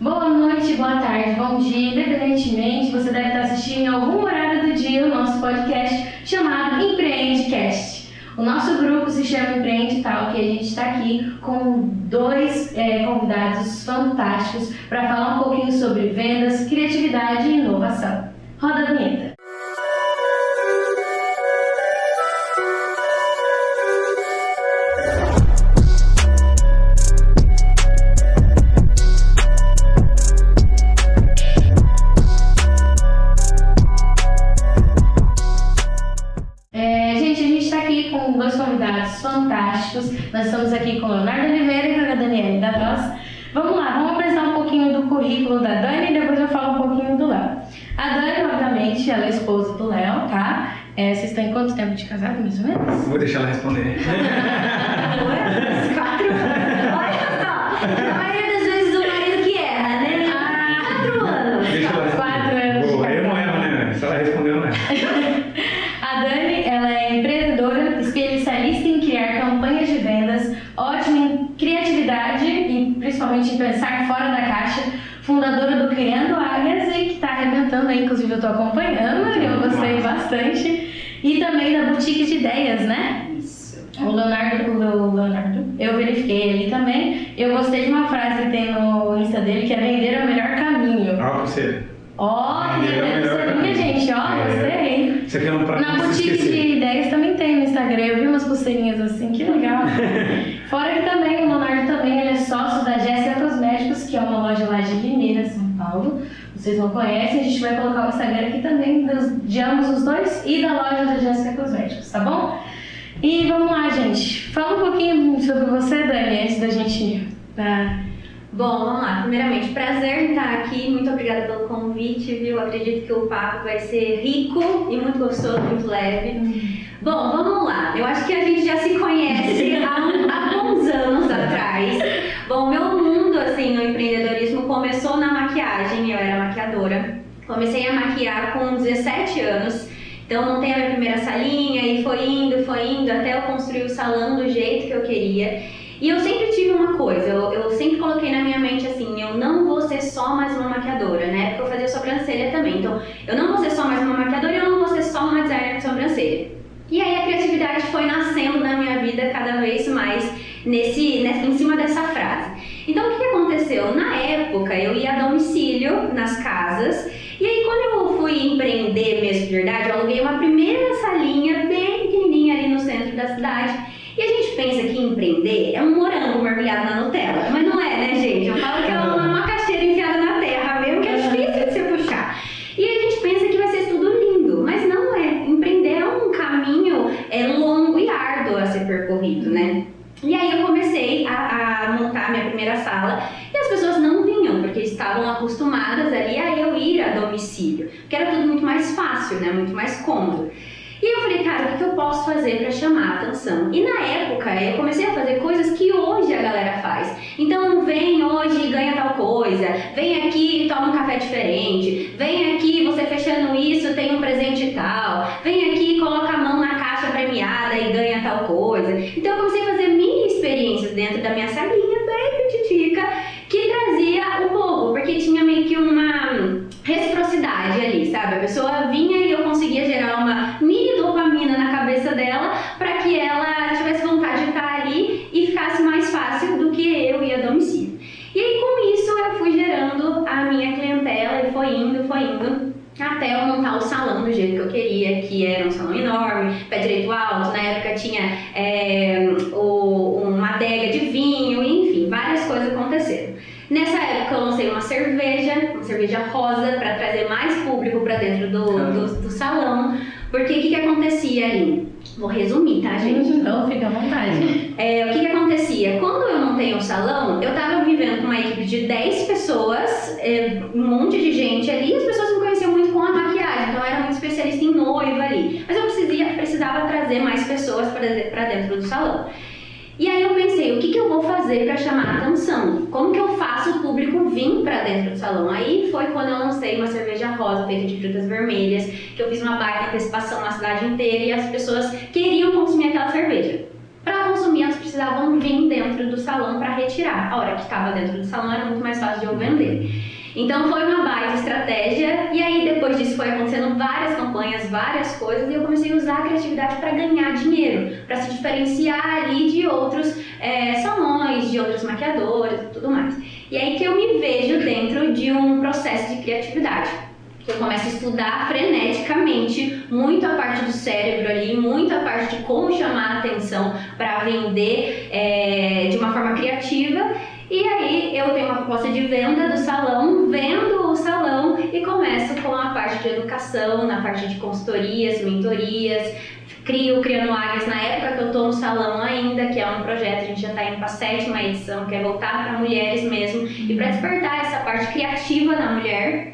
Boa noite, boa tarde, bom dia, independentemente, você deve estar assistindo em algum horário do dia o nosso podcast chamado Empreendecast. O nosso grupo se chama Empreende Talk e a gente está aqui com dois convidados fantásticos para falar um pouquinho sobre vendas, criatividade e inovação. Roda a vinheta. Dois convidados fantásticos. Nós estamos aqui com o Leonardo Oliveira e com a Daniele da Voz. Vamos lá, vamos apresentar um pouquinho do currículo da Dani e depois eu falo um pouquinho do Léo. A Dani, obviamente, ela é esposa do Léo, tá? Vocês estão em quanto tempo de casado, mais ou menos? Vou deixar ela responder. 4 anos. Olha só, a maioria das vezes o marido que erra, né? 4 anos. Deixa ela responder. 4 anos. Boa, eu não erro, né? Se ela respondeu, não erro. A Dani, ela é empreendedora, especialista em criar campanhas de vendas, ótima em criatividade e principalmente em pensar fora da caixa, fundadora do Criando Águias e que está arrebentando aí, inclusive eu estou acompanhando, eu gostei bastante, e também da Boutique de Ideias, né? Isso. O Leonardo, eu verifiquei ali também, eu gostei de uma frase que tem no Insta dele, que é vender é o melhor caminho. Ó, você. Ó, minha gente, ó, gostei. Isso aqui é um prato Na Boutique de Ideias também tem no Instagram, eu vi umas pulseirinhas assim, que legal. Fora que também, o Leonardo também, ele é sócio da Jéssica Cosméticos, que é uma loja lá de Limeira, São Paulo. Vocês não conhecem, a gente vai colocar o Instagram aqui também, de ambos os dois, e da loja da Jéssica Cosméticos, tá bom? E vamos lá, gente. Fala um pouquinho sobre você, Dani, antes da gente ir pra... Bom, vamos lá. Primeiramente, prazer em estar aqui. Muito obrigada pelo convite, viu? Acredito que o papo vai ser rico e muito gostoso, muito leve. Bom, vamos lá. Eu acho que a gente já se conhece há bons anos atrás. Bom, meu mundo, assim, no empreendedorismo começou na maquiagem. Eu era maquiadora. Comecei a maquiar com 17 anos. Então, montei a minha primeira salinha e foi indo, até eu construir o salão do jeito que eu queria. E eu sempre tive uma coisa, eu sempre coloquei na minha mente assim, eu não vou ser só mais uma maquiadora, né? Porque eu fazia sobrancelha também, então eu não vou ser só mais uma maquiadora e eu não vou ser só uma designer de sobrancelha. E aí a criatividade foi nascendo na minha vida cada vez mais em cima dessa frase. Então o que aconteceu? Na época eu ia a domicílio nas casas e aí quando eu fui empreender mesmo de verdade, eu aluguei uma primeira salinha bem pequenininha ali no centro da cidade. E a gente pensa que empreender é um morango mergulhado na Nutella, mas não é, né, gente? Eu falo que é uma macaxeira enfiada na terra mesmo, que é difícil de você puxar. E a gente pensa que vai ser tudo lindo, mas não é. Empreender é um caminho longo e árduo a ser percorrido, né? E aí eu comecei a montar minha primeira sala e as pessoas não vinham, porque estavam acostumadas ali a eu ir a domicílio, porque era tudo muito mais fácil, né? Muito mais cômodo. E eu falei, cara, o que eu posso fazer para chamar a atenção? E na época eu comecei a fazer coisas que hoje a galera faz. Então vem hoje e ganha tal coisa, vem aqui e toma um café diferente, vem aqui, você fechando isso tem um presente tal, vem aqui e coloca a mão na caixa premiada e ganha tal coisa. Então eu comecei a fazer mini experiências dentro da minha salinha bem petitica, que trazia o povo, porque tinha meio que uma reciprocidade ali, sabe? A pessoa vinha e eu conseguia gerar uma mini dopamina na cabeça dela para que ela tivesse vontade de estar ali e ficasse mais fácil do que eu ir a domicílio. E aí com isso eu fui gerando a minha clientela e foi indo até eu montar o salão do jeito que eu queria, que era um salão enorme, pé direito alto, na época tinha uma adega de vinho, enfim, várias coisas aconteceram. Nessa época eu lancei uma cerveja rosa para trazer mais público para dentro do salão, porque o que acontecia ali? Vou resumir, tá, gente? Então fica à vontade. O que acontecia? Quando eu montei um salão, eu tava vivendo com uma equipe de 10 pessoas, um monte de gente ali, e as pessoas me conheciam muito com a maquiagem, então eu era muito especialista em noiva ali. Mas eu precisava trazer mais pessoas para dentro do salão. E aí eu pensei, o que eu vou fazer para chamar a atenção? Como que eu faço o público vir para dentro do salão? Aí foi quando eu lancei uma cerveja rosa feita de frutas vermelhas, que eu fiz uma baita antecipação na cidade inteira e as pessoas queriam consumir aquela cerveja. Para consumir, elas precisavam vir dentro do salão para retirar. A hora que estava dentro do salão era muito mais fácil de eu vender. Então foi uma baita estratégia, e aí depois disso foi acontecendo várias campanhas, várias coisas, e eu comecei a usar a criatividade para ganhar dinheiro, para se diferenciar ali de outros salões, de outras maquiadoras e tudo mais. E aí que eu me vejo dentro de um processo de criatividade. Eu começo a estudar freneticamente muito a parte do cérebro ali, muito a parte de como chamar a atenção para vender de uma forma criativa. E aí eu tenho uma proposta de venda do salão, vendo o salão e começo com a parte de educação, na parte de consultorias, mentorias, criando áreas na época que eu estou no salão ainda, que é um projeto, a gente já está indo para a 7ª edição, que é voltar para mulheres mesmo, e para despertar essa parte criativa na mulher.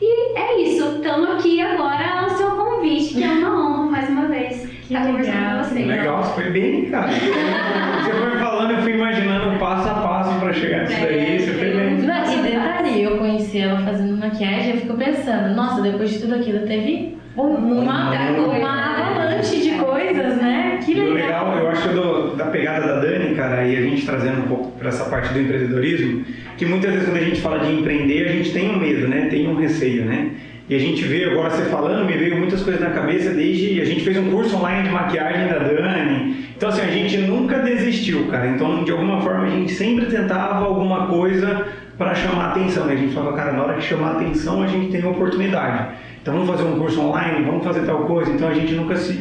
E é isso, estamos aqui agora ao seu convite, que é uma honra mais uma vez estar conversando com vocês. Legal, você foi bem, cara. Você foi falando, eu fui imaginando passo a passo para chegar nisso daí, você foi bem. E detalhe, eu conheci ela fazendo maquiagem, eu fico pensando, nossa, depois de tudo aquilo teve uma avalanche de coisas, né? Que legal. O legal, eu acho da pegada da Dani, cara, e a gente trazendo um pouco para essa parte do empreendedorismo, que muitas vezes quando a gente fala de empreender, a gente tem um medo, né? Tem um receio, né? E a gente vê, agora você falando, me veio muitas coisas na cabeça desde... A gente fez um curso online de maquiagem da Dani. Então, assim, a gente nunca desistiu, cara. Então, de alguma forma, a gente sempre tentava alguma coisa para chamar a atenção, né? A gente falava, cara, na hora que chamar a atenção, a gente tem uma oportunidade. Então, vamos fazer um curso online, vamos fazer tal coisa. Então, a gente nunca se...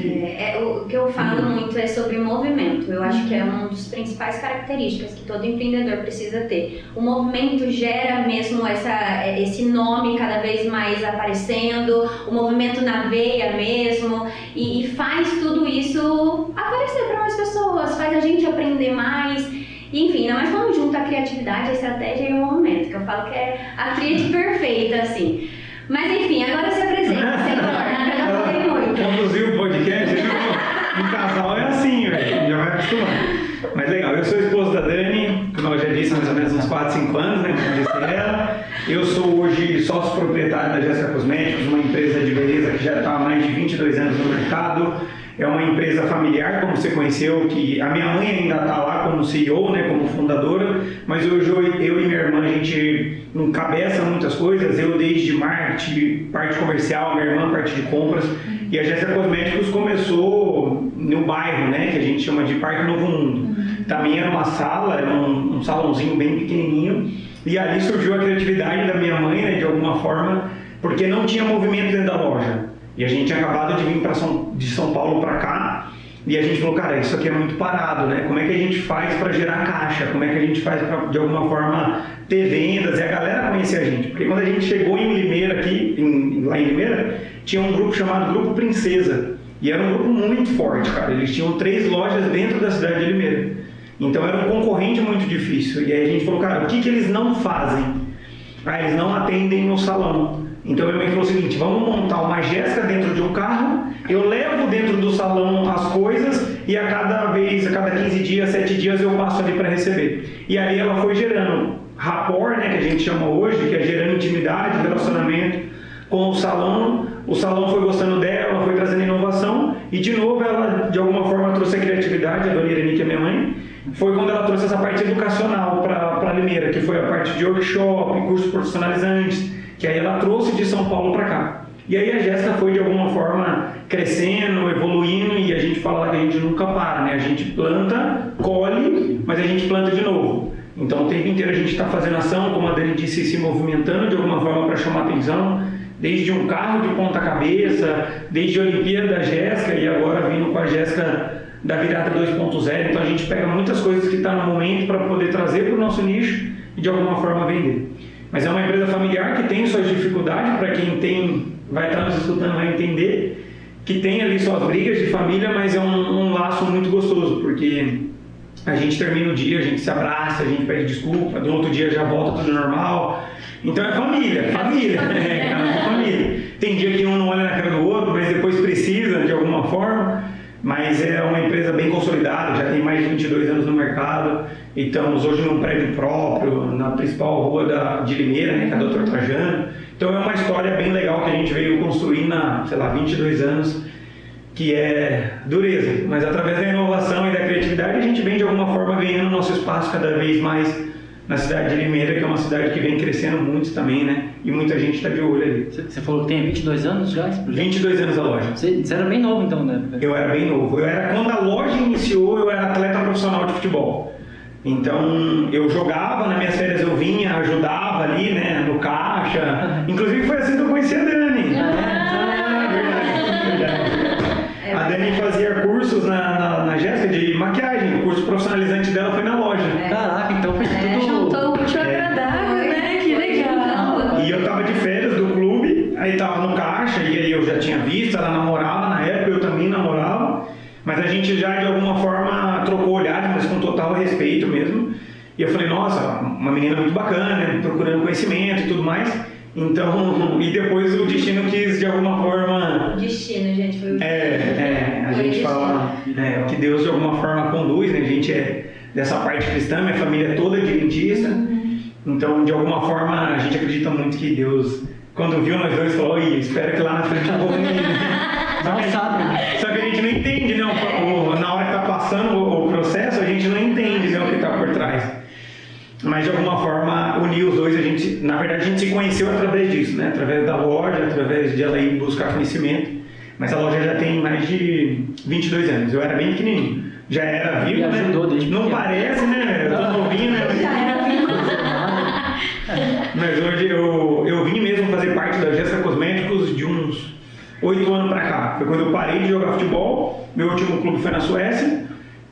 O que eu falo muito é sobre movimento. Eu acho que é uma das principais características que todo empreendedor precisa ter. O movimento gera mesmo esse nome cada vez mais aparecendo, o movimento na veia mesmo, e faz tudo isso aparecer para mais pessoas, faz a gente aprender mais. Enfim, ainda mais quando junta a criatividade, a estratégia e o movimento, que eu falo que é a tríade perfeita, assim. Mas enfim, agora se apresenta, eu já falei muito. Conduzir o podcast, um casal é assim, velho, já vai acostumar. Mas legal, eu sou esposo da Dani, como eu já disse, mais ou menos uns 4, 5 anos, né, como eu disse ela. Eu sou hoje sócio proprietário da Jéssica Cosméticos, uma empresa de beleza que já está há mais de 22 anos no mercado. É uma empresa familiar, como você conheceu, que a minha mãe ainda está lá como CEO, né, como fundadora, mas hoje eu e minha irmã, a gente encabeça muitas coisas, eu desde marketing, parte comercial, minha irmã parte de compras, e a Jéssica Cosméticos começou no bairro, né, que a gente chama de Parque Novo Mundo. Também era uma sala, era um salãozinho bem pequenininho, e ali surgiu a criatividade da minha mãe, né, de alguma forma, porque não tinha movimento dentro da loja. E a gente tinha acabado de vir de São Paulo para cá, e a gente falou, cara, isso aqui é muito parado, né? Como é que a gente faz para gerar caixa? Como é que a gente faz para, de alguma forma, ter vendas? E a galera conhecia a gente. Porque quando a gente chegou em Limeira aqui, lá em Limeira, tinha um grupo chamado Grupo Princesa. E era um grupo muito forte, cara. Eles tinham 3 lojas dentro da cidade de Limeira. Então era um concorrente muito difícil. E aí a gente falou, cara, o que eles não fazem? Eles não atendem no salão. Então minha mãe falou o seguinte, vamos montar uma Jéssica dentro de um carro, eu levo dentro do salão as coisas e a cada 15 dias, 7 dias eu passo ali para receber. E aí ela foi gerando rapport, né, que a gente chama hoje, que é gerando intimidade, relacionamento com o salão foi gostando dela, foi trazendo inovação e de novo ela de alguma forma trouxe a criatividade, a dona Irene, que é minha mãe, foi quando ela trouxe essa parte educacional para Limeira, que foi a parte de workshop, cursos profissionalizantes, que aí ela trouxe de São Paulo para cá. E aí a Jéssica foi de alguma forma crescendo, evoluindo, e a gente fala que a gente nunca para, né? A gente planta, colhe, mas a gente planta de novo. Então o tempo inteiro a gente está fazendo ação, como a Dani disse, se movimentando de alguma forma para chamar atenção, desde um carro de ponta cabeça, desde a Olimpíada da Jéssica e agora vindo com a Jéssica da virada 2.0. Então a gente pega muitas coisas que estão no momento para poder trazer para o nosso nicho e de alguma forma vender. Mas é uma empresa familiar que tem suas dificuldades, para quem vai estar nos escutando vai entender, que tem ali suas brigas de família, mas é um laço muito gostoso, porque a gente termina o dia, a gente se abraça, a gente pede desculpa, no outro dia já volta tudo normal. Então é família, é família. Tem dia que um não olha na cara do outro, mas depois precisa de alguma forma. Mas é uma empresa bem consolidada, já tem mais de 22 anos no mercado. E estamos hoje num prédio próprio, na principal rua de Limeira, né, que é a Dr. Trajano. Então é uma história bem legal que a gente veio construindo há, 22 anos. que é dureza, mas através da inovação e da criatividade a gente vem de alguma forma ganhando nosso espaço cada vez mais na cidade de Limeira, que é uma cidade que vem crescendo muito também, né? E muita gente está de olho ali. Você falou que tem 22 anos já? 22 anos a loja. Você era bem novo então, né? Eu era bem novo. Quando a loja iniciou, eu era atleta profissional de futebol. Então, eu jogava, nas minhas férias eu vinha, ajudava ali, né, no caixa. Inclusive foi assim que eu conheci a Dani. Verdade. A Dani fazia cursos na Jéssica de maquiagem. O curso profissionalizante dela foi na loja. Caraca, então foi tudo... Juntou o útil ao agradável, né? Que legal. E eu tava de férias do clube, aí tava no caixa, e aí eu já tinha visto, ela namorava na época, eu também namorava. Mas a gente já de alguma forma trocou olhares, mas com total respeito mesmo. E eu falei, nossa, uma menina muito bacana, procurando conhecimento e tudo mais. Então, e depois o destino quis de alguma forma... Destino, gente, foi o a gente fala o que Deus de alguma forma conduz, né? A gente é dessa parte cristã, minha família é toda adventista. Então, de alguma forma, a gente acredita muito que Deus, quando viu nós dois, falou, espero que lá na frente eu vou unir. Só que a gente não entende, né? Na hora que está passando o processo, a gente não entende, né, o que está por trás. Mas de alguma forma, unir os dois, na verdade a gente se conheceu através disso, né? Através da loja, através de ela ir buscar conhecimento. Mas a loja já tem mais de 22 anos, eu era bem pequenininho. Já era vivo, né? Não parece, né? Eu tô novinho, né? Já era vivo. Mas hoje eu vim mesmo fazer parte da Jéssica Cosméticos de uns 8 anos pra cá. Foi quando eu parei de jogar futebol, meu último clube foi na Suécia,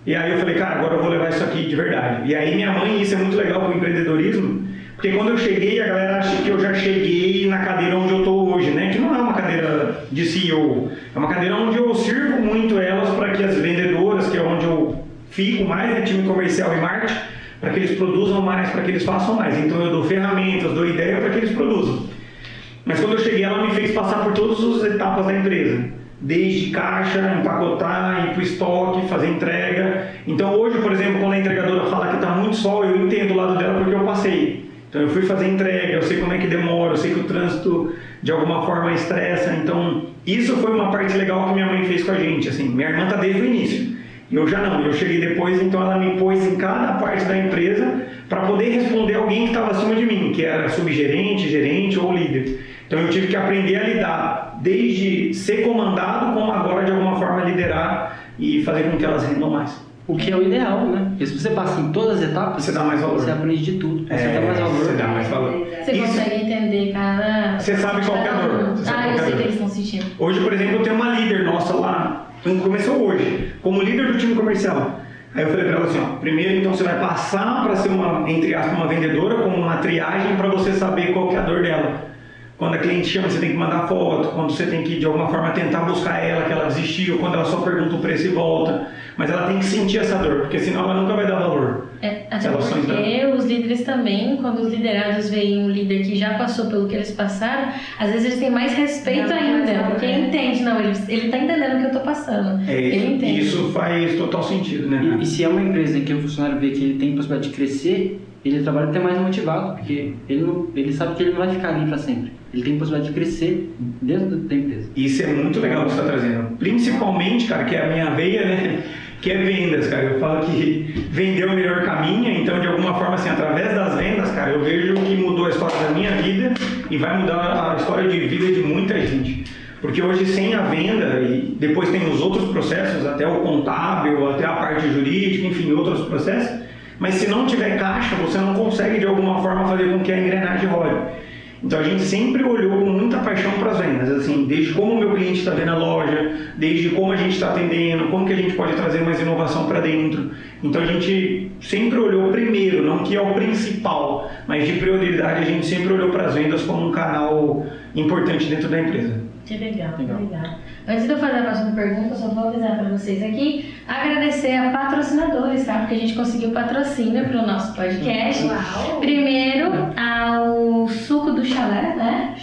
e aí eu falei, cara, agora eu vou levar isso aqui de verdade. E aí minha mãe, isso é muito legal pro empreendedorismo, porque quando eu cheguei, a galera acha que eu já cheguei na cadeira onde eu tô hoje, né? Que não é uma cadeira de CEO, é uma cadeira onde eu sirvo muito elas para que as vendedoras, que é onde eu fico mais, né, time comercial e marketing, para que eles produzam mais, para que eles façam mais. Então eu dou ferramentas, dou ideia para que eles produzam. Mas quando eu cheguei, ela me fez passar por todas as etapas da empresa. Desde caixa, empacotar, ir para o estoque, fazer entrega. Então hoje, por exemplo, quando a entregadora fala que está muito sol, eu entendo o lado dela porque eu passei. Então eu fui fazer entrega, eu sei como é que demora, eu sei que o trânsito de alguma forma estressa. Então isso foi uma parte legal que minha mãe fez com a gente. Assim, minha irmã está desde o início. Eu já não, eu cheguei depois, então ela me pôs em cada parte da empresa para poder responder alguém que estava acima de mim, que era subgerente, gerente ou líder. Então eu tive que aprender a lidar, desde ser comandado, como agora de alguma forma liderar e fazer com que elas rendam mais. O que é o ideal, né? Porque se você passa em todas as etapas, você dá mais valor. Você aprende de tudo. Você dá mais valor. Você dá mais valor. Você consegue entender cada... Você sabe qual que é a dor. Eu sei que eles estão sentindo. Hoje, por exemplo, eu tenho uma líder nossa lá, começou hoje, como líder do time comercial. Aí eu falei para ela assim, primeiro então você vai passar para ser uma, entre aspas, uma vendedora, como uma triagem para você saber qual que é a dor dela. Quando a cliente chama, você tem que mandar foto. Quando você tem que, de alguma forma, tentar buscar ela, que ela desistiu. Quando ela só pergunta o preço e volta. Mas ela tem que sentir essa dor, porque senão ela nunca vai dar valor. Até porque os líderes também, quando os liderados veem um líder que já passou pelo que eles passaram, às vezes eles têm mais respeito ainda. Porque entende, não, ele está entendendo o que eu estou passando. Ele entende. Isso faz total sentido, né? E se é uma empresa em que o funcionário vê que ele tem possibilidade de crescer, ele trabalha até mais motivado, porque ele sabe que ele não vai ficar ali para sempre. Ele tem possibilidade de crescer dentro da empresa. Isso é muito legal que você está trazendo. Principalmente, cara, que é a minha veia, né? Que é vendas, cara. Eu falo que vender é o melhor caminho, então de alguma forma, assim, através das vendas, cara, eu vejo que mudou a história da minha vida e vai mudar a história de vida de muita gente. Porque hoje sem a venda, e depois tem os outros processos, até o contábil, até a parte jurídica, enfim, outros processos, mas se não tiver caixa, você não consegue de alguma forma fazer com que a engrenagem rode. Então a gente sempre olhou com muita paixão para as vendas, assim, desde como o meu cliente está vendo a loja, desde como a gente está atendendo, como que a gente pode trazer mais inovação para dentro. Então a gente sempre olhou primeiro, não que é o principal, mas de prioridade a gente sempre olhou para as vendas como um canal importante dentro da empresa. Que legal, que legal. Antes de eu fazer a próxima pergunta, eu só vou avisar para vocês aqui, agradecer a patrocinadores, tá? Porque a gente conseguiu patrocínio para o nosso podcast. Uau. Primeiro, ao suco do chalé, né?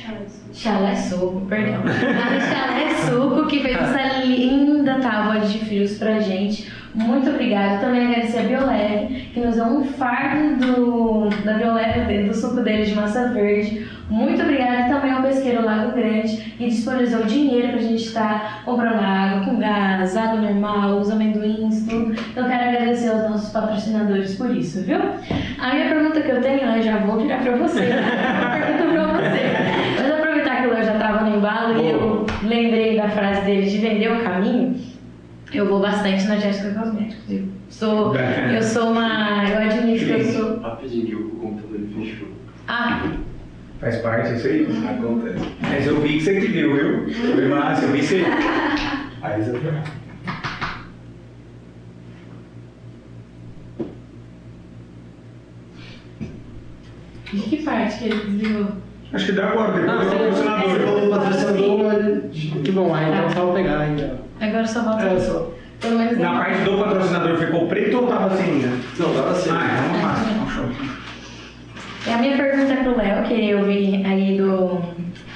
Chalé Suco, perdão. A Chalé Suco, que fez essa linda tábua de frios pra gente. Muito obrigada. Também agradecer a Bioleve, que nos deu um fardo da Bioleve, do suco deles de massa verde. Muito obrigada. E também ao Pesqueiro Lago Grande, que disponibilizou dinheiro pra gente estar comprando água com gás, água normal, os amendoins, tudo. Então quero agradecer aos nossos patrocinadores por isso, viu? A minha pergunta que eu tenho, eu já vou virar pra você. Pergunta pra você. Mas aproveitar que o Léo já tava no embalo e eu lembrei da frase dele de vender o caminho. Eu vou bastante na Jéssica Cosméticos. Eu admito que eu sou... Rapidinho que o computador fechou. Ah, Faz parte disso aí? Acontece. Mas eu vi que você que viu, viu? Foi massa, eu vi você. Aí você vai. de que parte que ele desligou? Acho que dá agora, depois do Você patrocinador. falou do patrocinador, que bom, aí então só vou pegar ainda. Agora só volta. É, só. Pelo menos Na não. parte do patrocinador ficou preto ou tava assim ainda? Não, tava assim. Ah, então massa, então show. E a minha pergunta pro Léo, que eu vi aí do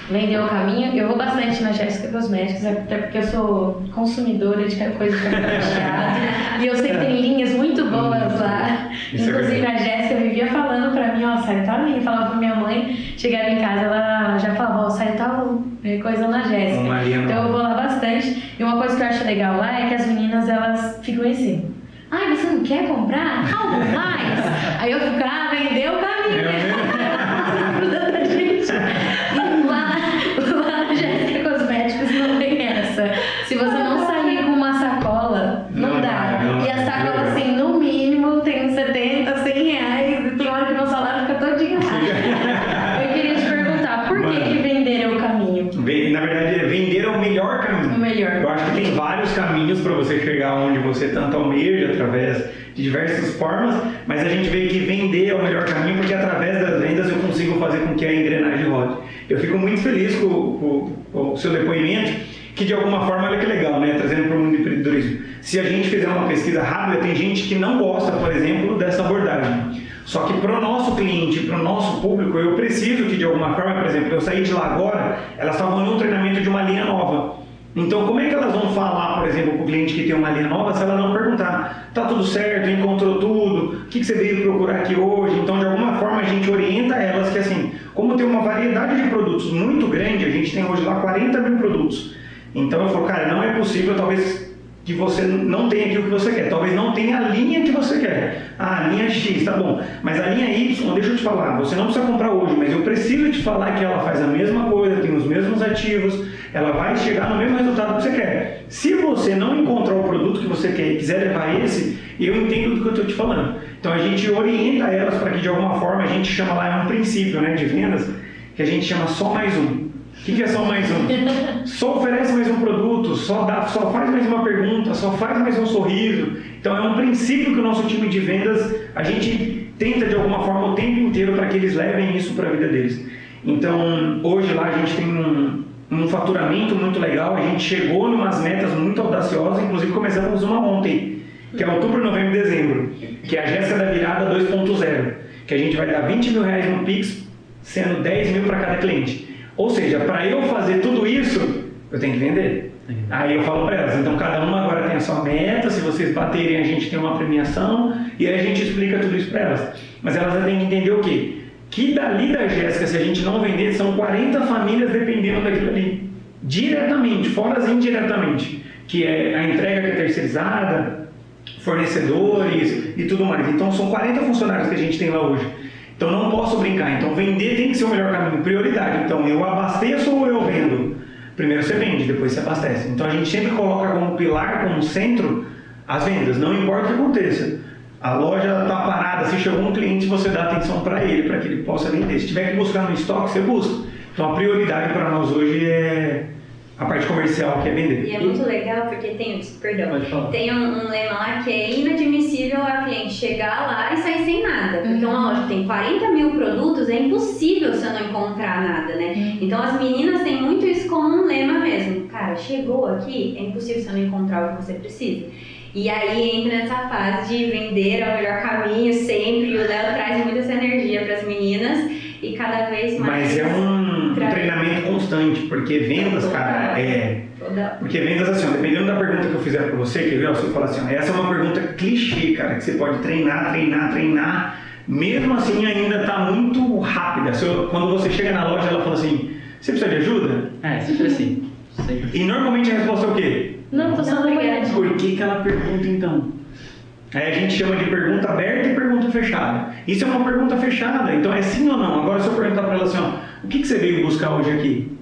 Vender o Caminho, eu vou bastante na Jéssica Cosméticos, até porque eu sou consumidora de coisa de cabelo cacheado, e eu sei que tem linhas muito boas lá. Isso é Inclusive verdade. a Jéssica vivia falando pra mim, ó, sai tal linha, falava pra minha mãe, chegava em casa, ela já falava, ó, sai tal coisa na Jéssica. Uma linha Então eu nova. vou lá bastante, e uma coisa que eu acho legal lá é que as meninas, elas ficam em cima. Ai, você não quer comprar? Algo mais? Aí eu fico, vendeu o caminho. Da gente. E lá na Jéssica Cosméticos não tem essa. Se você não sair com uma sacola, não dá. Não, E a sacola, assim, no mínimo, tem uns 70, 100 reais. E tem hora que meu salário fica todinho lá. Eu queria te perguntar, por que vender o caminho? Na verdade, vender é o melhor caminho. O melhor. Eu acho que tem vários caminhos para você chegar onde você tanto almeja, através de diversas formas, mas a gente vê que vender é o melhor caminho porque através das vendas eu consigo fazer com que a engrenagem rode. Eu fico muito feliz com o seu depoimento, que de alguma forma, olha que legal, né? Trazendo para o mundo do empreendedorismo. Se a gente fizer uma pesquisa rápida, tem gente que não gosta, por exemplo, dessa abordagem. Só que para o nosso cliente, para o nosso público, eu preciso que de alguma forma, por exemplo, eu saí de lá agora, elas estavam no treinamento de uma linha nova. Então, como é que elas vão falar, por exemplo, para o cliente que tem uma linha nova, se ela não perguntar, tá tudo certo, encontrou tudo, o que você veio procurar aqui hoje? Então, de alguma forma, a gente orienta elas que, assim, como tem uma variedade de produtos muito grande, a gente tem hoje lá 40 mil produtos. Então, eu falo, cara, não é possível, talvez, que você não tenha aquilo que você quer, talvez não tenha a linha que você quer. Ah, a linha X, tá bom, mas a linha Y, deixa eu te falar, você não precisa comprar hoje, mas eu preciso te falar que ela faz a mesma coisa, tem os mesmos ativos, ela vai chegar no mesmo resultado que você quer. Se você não encontrar o produto que você quer e quiser levar esse, eu entendo do que eu estou te falando. Então a gente orienta elas para que de alguma forma a gente chama lá, é um princípio, né, de vendas, que a gente chama só mais um. O que é só mais um? Só oferece mais um produto, só faz mais uma pergunta, só faz mais um sorriso. Então é um princípio que o nosso time de vendas, a gente tenta de alguma forma o tempo inteiro para que eles levem isso para a vida deles. Então hoje lá a gente tem um faturamento muito legal, a gente chegou em umas metas muito audaciosas, inclusive começamos uma ontem, que é outubro, novembro e dezembro, que é a Jéssica da Virada 2.0, que a gente vai dar 20 mil reais no Pix, sendo 10 mil para cada cliente. Ou seja, para eu fazer tudo isso, eu tenho que vender. Aí eu falo para elas, então cada uma agora tem a sua meta, se vocês baterem a gente tem uma premiação, e aí a gente explica tudo isso para elas. Mas elas têm que entender o quê? Que dali da Jéssica, se a gente não vender, são 40 famílias dependendo daquilo ali. Diretamente, fora indiretamente. Que é a entrega que é terceirizada, fornecedores e tudo mais. Então são 40 funcionários que a gente tem lá hoje. Então não posso brincar. Então vender tem que ser o melhor caminho, prioridade. Então eu abasteço ou eu vendo? Primeiro você vende, depois você abastece. Então a gente sempre coloca como pilar, como centro, as vendas. Não importa o que aconteça. A loja está parada, se chegou um cliente, você dá atenção para ele, para que ele possa vender. Se tiver que buscar no estoque, você busca. Então a prioridade para nós hoje é a parte comercial, que é vender. E é muito legal porque tem um lema lá que é inadmissível a cliente chegar lá e sair sem nada. Porque uma loja que tem 40 mil produtos, é impossível você não encontrar nada, né? Então as meninas têm muito isso como um lema mesmo. Cara, chegou aqui, é impossível você não encontrar o que você precisa. E aí entra nessa fase de vender é o melhor caminho sempre, e o Léo traz muito essa energia para as meninas. e cada vez mais... Mas é um treinamento constante, porque vendas, cara, Porque vendas assim, ó, dependendo da pergunta que eu fizer pra você, que você fala assim, ó, essa é uma pergunta clichê, cara, que você pode treinar, mesmo assim ainda tá muito rápida. Quando você chega na loja, ela fala assim, você precisa de ajuda? Sempre assim. Sempre. E normalmente a resposta é o quê? Não, tô só uma olhadinha. Por que ela pergunta então? Aí a gente chama de pergunta aberta e pergunta fechada. Isso é uma pergunta fechada, então é sim ou não. Agora se eu perguntar para ela assim, ó, o que você veio buscar hoje aqui?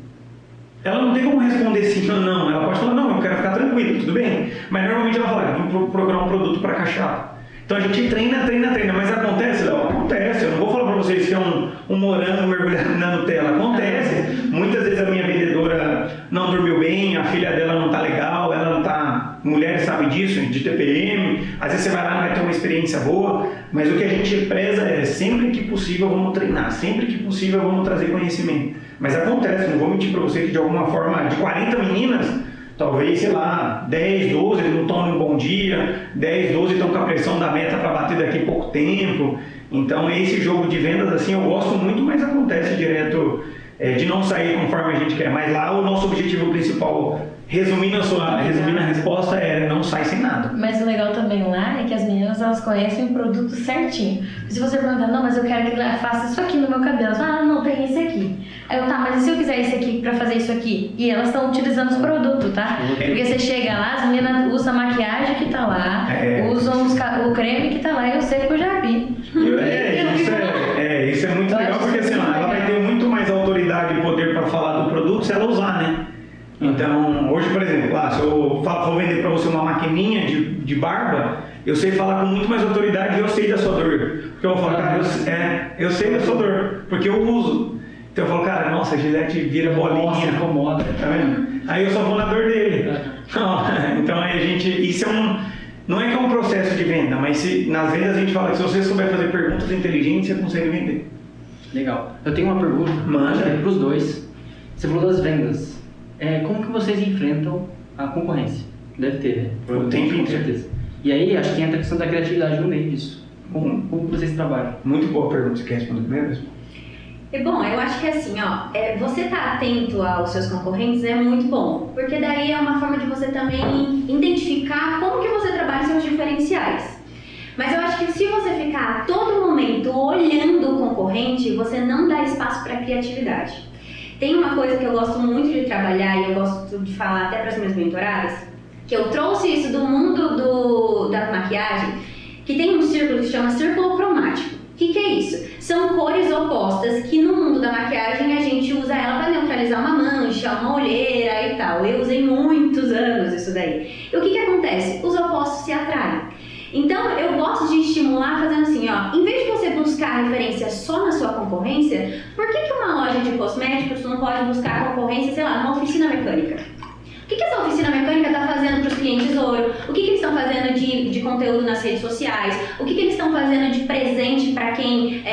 Ela não tem como responder sim ou não. Ela pode falar, não, eu quero ficar tranquilo, tudo bem. Mas normalmente ela fala, vamos procurar um produto para cachaça. Então a gente treina, mas acontece, Léo? Acontece. Eu não vou falar para vocês que é um morango mergulhado na Nutella. Acontece. Muitas vezes a minha vendedora não dormiu bem, a filha dela não tá legal, ela não tá... Mulheres sabem disso, de TPM. Às vezes você vai lá e não vai ter uma experiência boa, mas o que a gente preza é sempre que possível vamos treinar, sempre que possível vamos trazer conhecimento. Mas acontece, não vou mentir para você que de alguma forma, de 40 meninas, talvez, sei lá, 10, 12 não estão num bom dia, 10, 12 estão com a pressão da meta para bater daqui a pouco tempo. Então esse jogo de vendas assim eu gosto muito, mas acontece direto de não sair conforme a gente quer. Mas lá o nosso objetivo principal, resumindo a resposta, é não sai sem nada. Mas o legal também lá é que as meninas elas conhecem o produto certinho. Se você perguntar, não, mas eu quero que ela faça isso aqui no meu cabelo, elas falam, não, tem esse aqui. Aí eu, tá, mas e se eu quiser esse aqui pra fazer isso aqui? E elas estão utilizando os produtos, tá? Porque você chega lá, as meninas usam a maquiagem que tá lá, usam o creme que tá lá, e eu sei que eu já vi. Isso é muito legal, porque assim, ela vai ter muito mais autoridade e poder para falar do produto se ela usar, né? Então, hoje, por exemplo, se eu for vender para você uma maquininha de barba, eu sei falar com muito mais autoridade e eu sei da sua dor. Porque eu vou falar, cara, eu sei da sua dor, porque eu uso. Então eu falo, cara, nossa, a Gillette vira bolinha. Nossa, incomoda. Tá vendo? Aí eu só vou na dor dele. Então aí a gente, isso não é que é um processo de venda, mas nas vendas a gente fala que se você souber fazer perguntas inteligentes, você consegue vender. Legal. Eu tenho uma pergunta para os dois. Você falou das vendas. Como que vocês enfrentam a concorrência? Deve ter, né? O tempo inteiro. Com certeza. E aí, acho que entra a questão da criatividade no meio disso. Como que vocês trabalham? Muito boa pergunta. Você quer responder primeiro? Bom, eu acho que assim, você estar atento aos seus concorrentes é muito bom, porque daí é uma forma de você também identificar como que você trabalha seus diferenciais. Mas eu acho que se você ficar a todo momento olhando o concorrente, você não dá espaço para criatividade. Tem uma coisa que eu gosto muito de trabalhar e eu gosto de falar até para as minhas mentoradas, que eu trouxe isso do mundo da maquiagem, que tem um círculo que se chama círculo cromático. O que é isso? São cores opostas que no mundo da maquiagem a gente usa ela para neutralizar uma mancha, uma olheira e tal. Eu usei muitos anos isso daí. E o que acontece? Os opostos se atraem. Então eu gosto de estimular fazendo assim, em vez de você buscar referência só na sua concorrência, por que uma loja de cosméticos não pode buscar concorrência, sei lá, numa oficina mecânica? O que essa oficina mecânica está fazendo para os clientes ouro? O que eles estão fazendo de conteúdo nas redes sociais? O que eles estão fazendo de presente para quem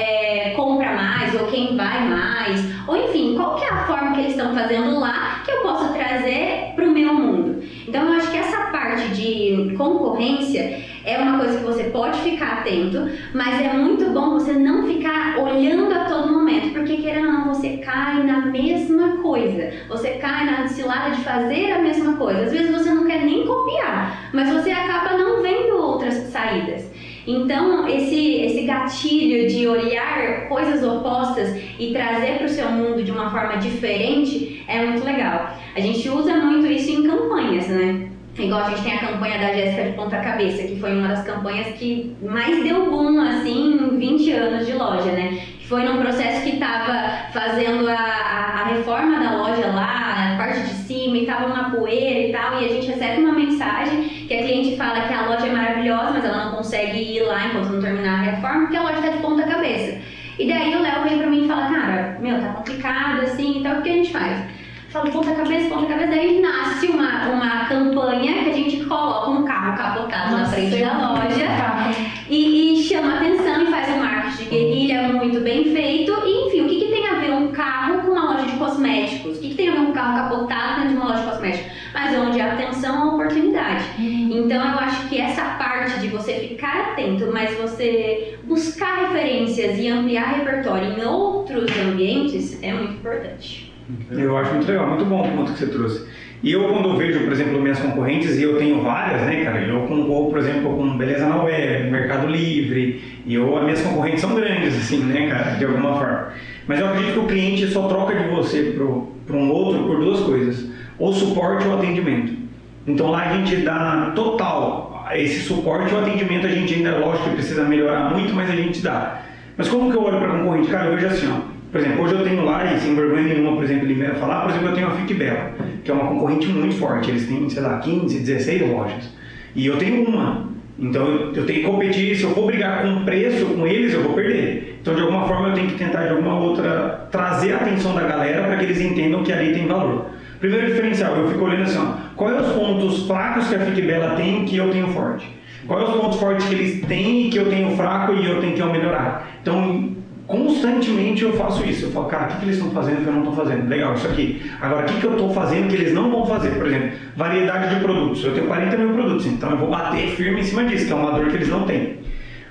compra mais ou quem vai mais? Ou enfim, qual que é a forma que eles estão fazendo lá que eu posso trazer para o meu mundo? Então eu acho que essa parte de concorrência é uma coisa que você pode ficar atento, mas é muito bom você não ficar olhando a todo momento, porque querendo ou não, você cai na mesma coisa, você cai na cilada de fazer a mesma coisa. Às vezes você não quer nem copiar, mas você acaba não vendo outras saídas. Então, esse gatilho de olhar coisas opostas e trazer para o seu mundo de uma forma diferente é muito legal. A gente usa muito isso em campanhas, né? Igual a gente tem a campanha da Jéssica de Ponta Cabeça, que foi uma das campanhas que mais deu boom, assim, em 20 anos de loja, né? Foi num processo que estava fazendo a reforma da loja lá, a parte de cima, e tava uma poeira e tal, e a gente recebe uma mensagem que a cliente fala que a loja é maravilhosa, mas ela não consegue ir lá enquanto não terminar a reforma, porque a loja tá de ponta cabeça. E daí o Léo vem pra mim e fala, cara, tá complicado assim e tal, o que a gente faz? Fala ponta cabeça, daí nasce uma campanha que a gente coloca um carro capotado na frente da loja e chama atenção e faz um marketing de guerrilha muito bem feito. E enfim, o que tem a ver um carro com uma loja de cosméticos? O que tem a ver um carro capotado dentro de uma loja de cosméticos? Mas onde a atenção é a oportunidade. Então eu acho que essa parte de você ficar atento, mas você buscar referências e ampliar repertório em outros ambientes é muito importante. Eu acho muito legal, muito bom o ponto que você trouxe. E eu, quando eu vejo, por exemplo, minhas concorrentes, e eu tenho várias, né, cara, eu concorro, por exemplo, com Beleza na Web, Mercado Livre, e as minhas concorrentes são grandes, assim, né, cara, de alguma forma. Mas eu acredito que o cliente só troca de você para um outro por duas coisas, ou suporte ou atendimento. Então lá a gente dá total, esse suporte ou atendimento a gente ainda, lógico que precisa melhorar muito, mas a gente dá. Mas como que eu olho para concorrente? Cara, eu vejo assim, ó. Por exemplo, hoje eu tenho lá, e sem vergonha nenhuma, por exemplo, ele falar, por exemplo, eu tenho a Fit Bela, que é uma concorrente muito forte, eles têm, sei lá, 15, 16 lojas, e eu tenho uma, então eu tenho que competir, se eu for brigar com preço com eles, eu vou perder. Então, de alguma forma, eu tenho que tentar, de alguma outra, trazer a atenção da galera para que eles entendam que ali tem valor. Primeiro diferencial, eu fico olhando assim, ó, quais os pontos fracos que a Fit Bela tem que eu tenho forte? Quais os pontos fortes que eles têm que eu tenho fraco e eu tenho que melhorar? Então, constantemente eu faço isso. Eu falo, cara, o que eles estão fazendo que eu não estou fazendo? Legal, isso aqui. Agora, o que eu estou fazendo que eles não vão fazer? Por exemplo, variedade de produtos. Eu tenho 40 mil produtos, então eu vou bater firme em cima disso, que é uma dor que eles não têm.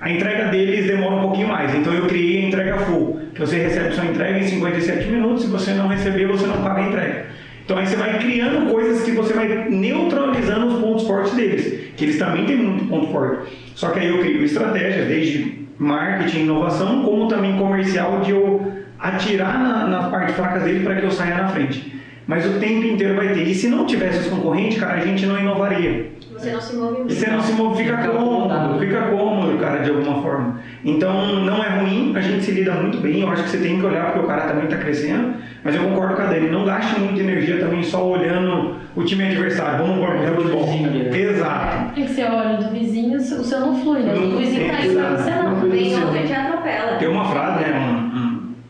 A entrega deles demora um pouquinho mais, então eu criei a entrega full, que você recebe sua entrega em 57 minutos, se você não receber, você não paga a entrega. Então aí você vai criando coisas que você vai neutralizando os pontos fortes deles, que eles também têm muito ponto forte. Só que aí eu crio estratégias, desde marketing, inovação, como também comercial, de eu atirar na parte fraca dele para que eu saia na frente. Mas o tempo inteiro vai ter. E se não tivesse os concorrentes, cara, a gente não inovaria. Você não se move muito. Você não se move, fica cômodo, cara, de alguma forma. Então, não é ruim, a gente se lida muito bem. Eu acho que você tem que olhar porque o cara também está crescendo. Mas eu concordo com a Dani, não gaste muita energia também só olhando o time adversário. Vamos embora pro futebol. Exato. Tem que ser olho do vizinho, o seu não flui, né? O vizinho tá aí pra você não. Vem outro e te atropela. Tem uma frase, né?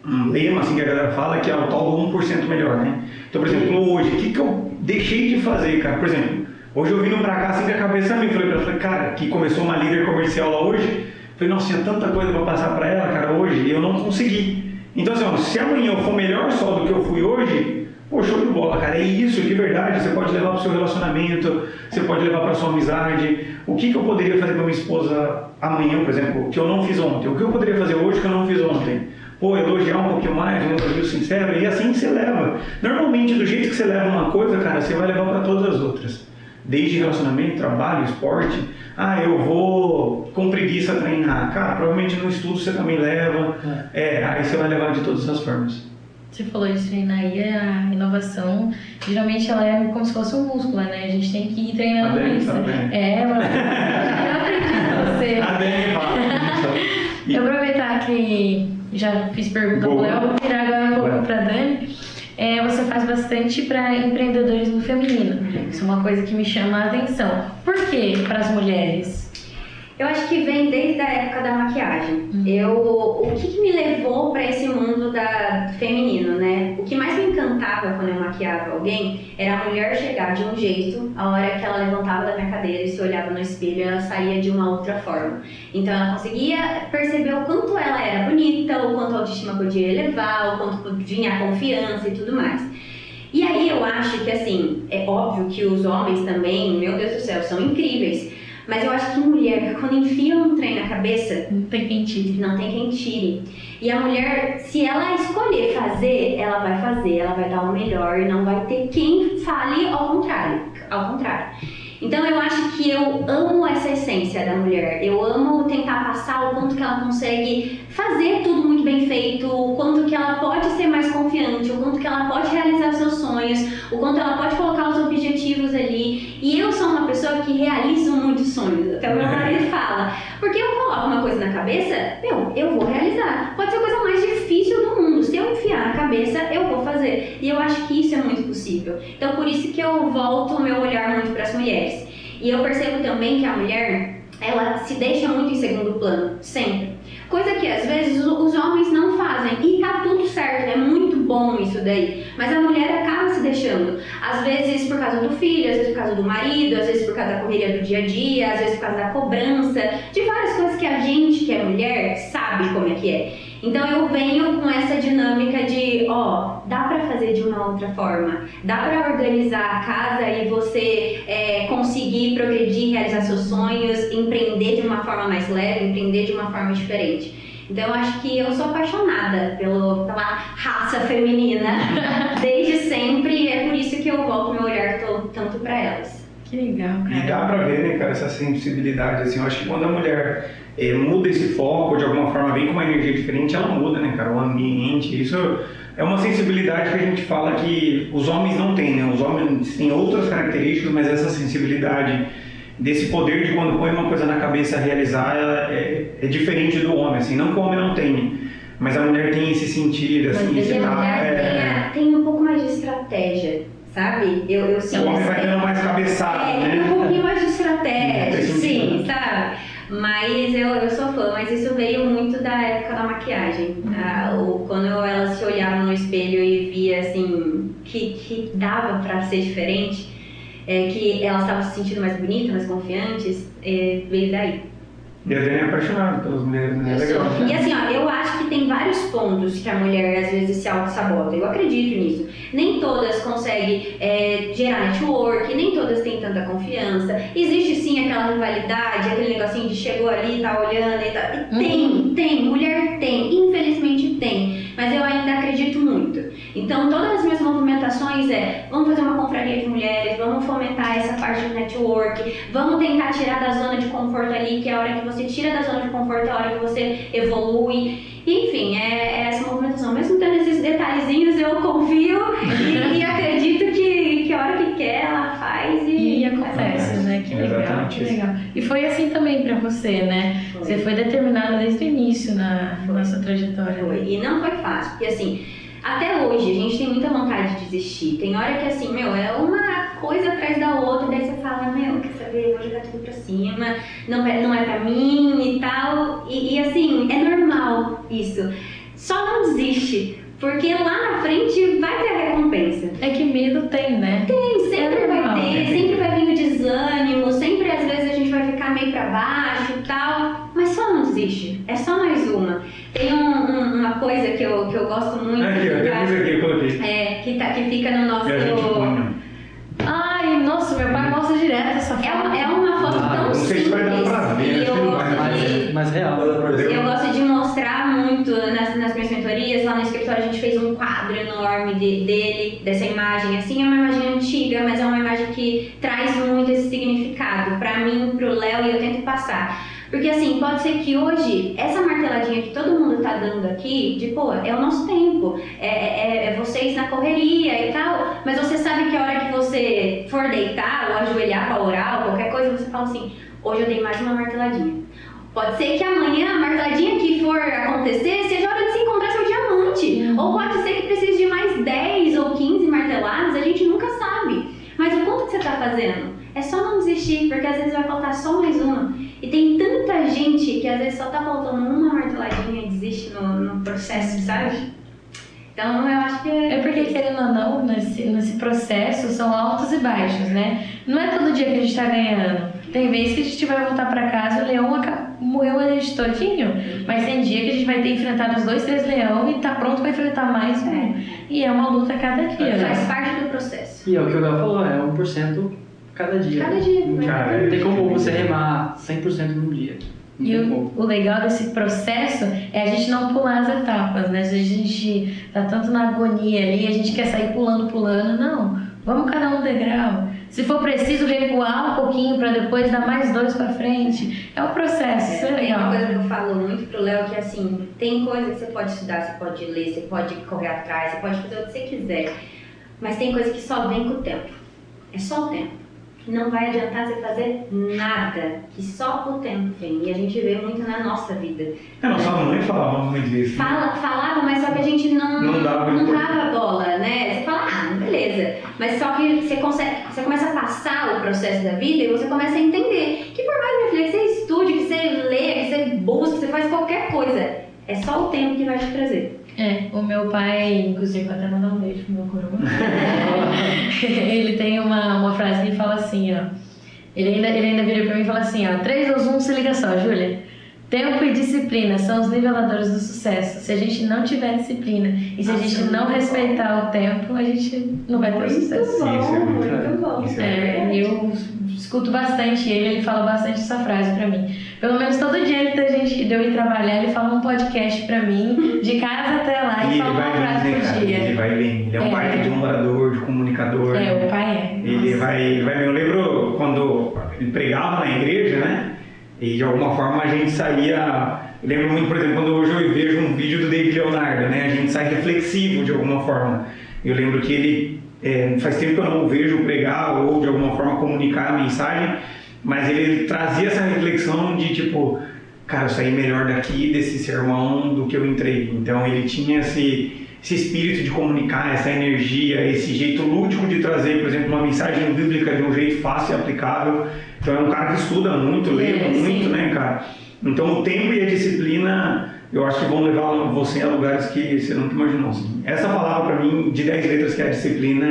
Um lema assim que a galera fala que é o tal do 1% melhor, né? Então, por exemplo, hoje, o que eu deixei de fazer, cara? Por exemplo, hoje eu vindo pra cá assim com a cabeça a mim, falei, cara, que começou uma líder comercial lá hoje, falei, nossa, tinha tanta coisa pra passar pra ela, cara, hoje, e eu não consegui. Então, assim, ó, se amanhã eu for melhor só do que eu fui hoje, pô, show de bola, cara, é isso, de verdade, você pode levar pro seu relacionamento, você pode levar pra sua amizade. O que eu poderia fazer com a minha esposa amanhã, por exemplo, que eu não fiz ontem? O que eu poderia fazer hoje que eu não fiz ontem? Pô, elogiar um pouquinho mais, um elogio sincero, e assim que você leva. Normalmente, do jeito que você leva uma coisa, cara, você vai levar para todas as outras. Desde relacionamento, trabalho, esporte. Ah, eu vou com preguiça treinar. Cara, provavelmente no estudo você também leva. Aí você vai levar de todas as formas. Você falou isso aí, a inovação, geralmente ela é como se fosse um músculo, né? A gente tem que ir treinando isso. Eu acredito em você. A Dani fala. Eu vou aproveitar que já fiz pergunta pro Léo, vou virar agora um pouco pra Dani. Você faz bastante para empreendedorismo feminino. Isso é uma coisa que me chama a atenção. Por que para as mulheres? Eu acho que vem desde a época da maquiagem. O que me levou para esse mundo feminino, né? O que mais me encantava quando eu maquiava alguém era a mulher chegar de um jeito, a hora que ela levantava da minha cadeira e se olhava no espelho, ela saía de uma outra forma. Então ela conseguia perceber o quanto ela era bonita, o quanto a autoestima podia elevar, o quanto vinha a confiança e tudo mais. E aí eu acho que, assim, é óbvio que os homens também, meu Deus do céu, são incríveis. Mas eu acho que mulher, quando enfia um trem na cabeça, não tem quem tire. Não tem quem tire. E a mulher, se ela escolher fazer, ela vai fazer, ela vai dar o melhor, não vai ter quem fale ao contrário. Então eu acho que eu amo essa essência da mulher. Eu amo tentar passar o quanto que ela consegue fazer tudo muito bem feito, o quanto que ela pode ser mais confiante, o quanto que ela pode realizar seus sonhos, o quanto ela pode colocar os objetivos ali. E eu sou uma pessoa que realizo muitos sonhos, até o meu marido fala. Porque eu coloco uma coisa na cabeça, eu vou realizar. Pode ser a coisa mais difícil do mundo. Se eu enfiar na cabeça, eu vou fazer. E eu acho que isso é muito possível. Então por isso que eu volto o meu olhar muito para as mulheres. E eu percebo também que a mulher, ela se deixa muito em segundo plano, sempre. Coisa que às vezes os homens não fazem. E tá tudo certo, é muito bom isso daí. Mas a mulher acaba se deixando. Às vezes por causa do filho, às vezes por causa do marido, às vezes por causa da correria do dia a dia, às vezes por causa da cobrança, de várias coisas que a gente, que é mulher, sabe como é que é. Então eu venho com essa dinâmica de, só. Dá pra fazer de uma outra forma. Dá pra organizar a casa e você conseguir progredir, realizar seus sonhos, empreender de uma forma mais leve, empreender de uma forma diferente. Então eu acho que eu sou apaixonada pela raça feminina desde sempre e é por isso que eu volto meu olhar tanto pra elas. Que legal, cara. E dá pra ver, né, cara, essa sensibilidade, assim, eu acho que quando a mulher muda esse foco, de alguma forma vem com uma energia diferente, ela muda, né, cara, o ambiente, isso é uma sensibilidade que a gente fala que os homens não têm, né, os homens têm outras características, mas essa sensibilidade desse poder de quando põe uma coisa na cabeça realizar, ela é diferente do homem, assim, não que o homem não tenha, mas a mulher tem esse sentido, assim, Mas a mulher tem um pouco mais de estratégia, sabe? Eu sinto o homem vai dando mais cabeçada, né? Tem um pouquinho mais de estratégia, Sim, sim, sabe? Mas eu sou fã, mas isso veio muito da época da maquiagem. Quando elas se olhavam no espelho e via, assim, que dava pra ser diferente, que elas estavam se sentindo mais bonitas, mais confiantes, veio daí. E a Dani é apaixonada pelas mulheres, né? É legal. E assim, ó, eu acho que tem vários pontos que a mulher às vezes se auto-sabota. Eu acredito nisso. Nem todas conseguem gerar network, nem todas têm tanta confiança. Existe sim aquela rivalidade, aquele negocinho de chegou ali, tá olhando e tal. Tem, mulher tem, infelizmente tem. Mas eu ainda acredito muito. Então todas as minhas movimentações vamos fazer uma confraria de mulheres, vamos fomentar essa parte do network, vamos tentar tirar da zona de conforto ali, que é a hora que você tira da zona de conforto, é a hora que você evolui. Enfim, essa movimentação. Mesmo tendo esses detalhezinhos, eu confio e acredito que a hora que quer, ela faz e acontece, né? Que legal, Exatamente que legal. E foi assim também pra você, né? Você foi determinada desde o início na nossa trajetória. Foi. E não foi fácil, porque assim, até hoje a gente tem muita vontade de desistir. Tem hora que assim, é uma coisa atrás da outra, daí você fala, quer saber, eu vou jogar tudo pra cima, não é pra mim e tal. E assim, é normal isso. Só não desiste, porque lá na frente vai ter a recompensa. É que medo tem, né? Tem, sempre normal, vai ter, sempre vai vir o desânimo, sempre às vezes a gente vai ficar meio pra baixo e tal, mas só não desiste, é só mais uma. Tem uma coisa que eu gosto muito, Aqui, ó, depois aqui eu coloquei. que fica no nosso... E a gente põe. Ai, nossa, meu pai mostra direto essa foto. É uma foto tão não sei se vai dar simples, pra ver, e acho eu que não gosto vai, de... Mais real. Eu gosto de mostrar muito nas minhas mentorias. Lá no escritório a gente fez um quadro enorme dele, dessa imagem. Assim, é uma imagem antiga, mas é uma imagem que traz muito esse significado pra mim, pro Léo, e eu tento passar. Porque assim, pode ser que hoje, essa marteladinha que todo mundo tá dando aqui, é o nosso tempo, é vocês na correria e tal, mas você sabe que a hora que você for deitar ou ajoelhar pra orar ou qualquer coisa, você fala assim, hoje eu dei mais uma marteladinha. Pode ser que amanhã a marteladinha que for acontecer seja a hora de se encontrar seu diamante. Ou pode ser que precise de mais 10 ou 15 marteladas, a gente nunca sabe. Mas o quanto que você tá fazendo? É só não desistir, porque às vezes vai faltar só mais uma. E tem tanta gente que às vezes só tá faltando uma marteladinha e desiste no processo, sabe? Então eu acho que É porque, querendo ou não, nesse processo são altos e baixos, né? Não é todo dia que a gente tá ganhando. Tem vezes que a gente vai voltar pra casa e o leão moeu a gente todinho. Mas tem dia que a gente vai ter enfrentado os 2, 3 leões e tá pronto pra enfrentar mais um. E é uma luta cada dia, né? faz parte do processo. E é o que o Gal falou, é 1% cada dia. Cada dia. Cara, Não tem como você remar 100% num dia. E o legal desse processo é a gente não pular as etapas, né? Se a gente tá tanto na agonia ali, a gente quer sair pulando, não. Vamos cada um degrau. Se for preciso recuar um pouquinho para depois dar mais 2 para frente, é o processo, isso é Tem legal. uma coisa que eu falo muito pro Léo que assim, tem coisa que você pode estudar, você pode ler, você pode correr atrás, você pode fazer o que você quiser. Mas tem coisa que só vem com o tempo. É só o tempo. Não vai adiantar você fazer nada, que só o tempo vem. E a gente vê muito na nossa vida. Nossa mãe falava muito isso. Falava, mas só que a gente não dava bola, né? Você fala, beleza. Mas só que você começa a passar o processo da vida e você começa a entender que por mais, minha filha, que você estude, que você lê, que você busque, que você faz qualquer coisa, é só o tempo que vai te trazer. O meu pai, inclusive, vou até mandar um beijo pro meu coroa. Ele tem uma frase que fala assim, ó. Ele ainda vira pra mim e fala assim, ó, 3, 2, 1, se liga só, Júlia. Tempo e disciplina são os niveladores do sucesso. Se a gente não tiver disciplina e se a gente não respeitar o tempo, a gente não vai ter o sucesso. Isso é muito muito bom. Isso é Eu escuto bastante ele fala bastante essa frase pra mim. Pelo menos todo dia antes de eu ir trabalhar, ele fala um podcast pra mim, de casa até lá, e ele fala uma vai frase bem, né, por cara? dia. Ele vai bem. Ele é um baita de um orador, de comunicador. É, o pai é. Ele vai bem. Eu lembro quando ele pregava na igreja, né? E de alguma forma a gente saía. Eu lembro muito, por exemplo, quando hoje eu vejo um vídeo do David Leonardo, né? A gente sai reflexivo de alguma forma. Eu lembro que ele. Faz tempo que eu não o vejo pregar ou de alguma forma comunicar a mensagem, mas ele trazia essa reflexão de tipo, cara, eu saí melhor daqui desse sermão do que eu entrei. Então ele tinha esse espírito de comunicar, essa energia, esse jeito lúdico de trazer, por exemplo, uma mensagem bíblica de um jeito fácil e aplicável. Então é um cara que estuda muito, lê muito, sim. né, cara? Então o tempo e a disciplina, eu acho que vão levar você a lugares que você nunca imaginou. Assim. Essa palavra para mim, de 10 letras, que é a disciplina,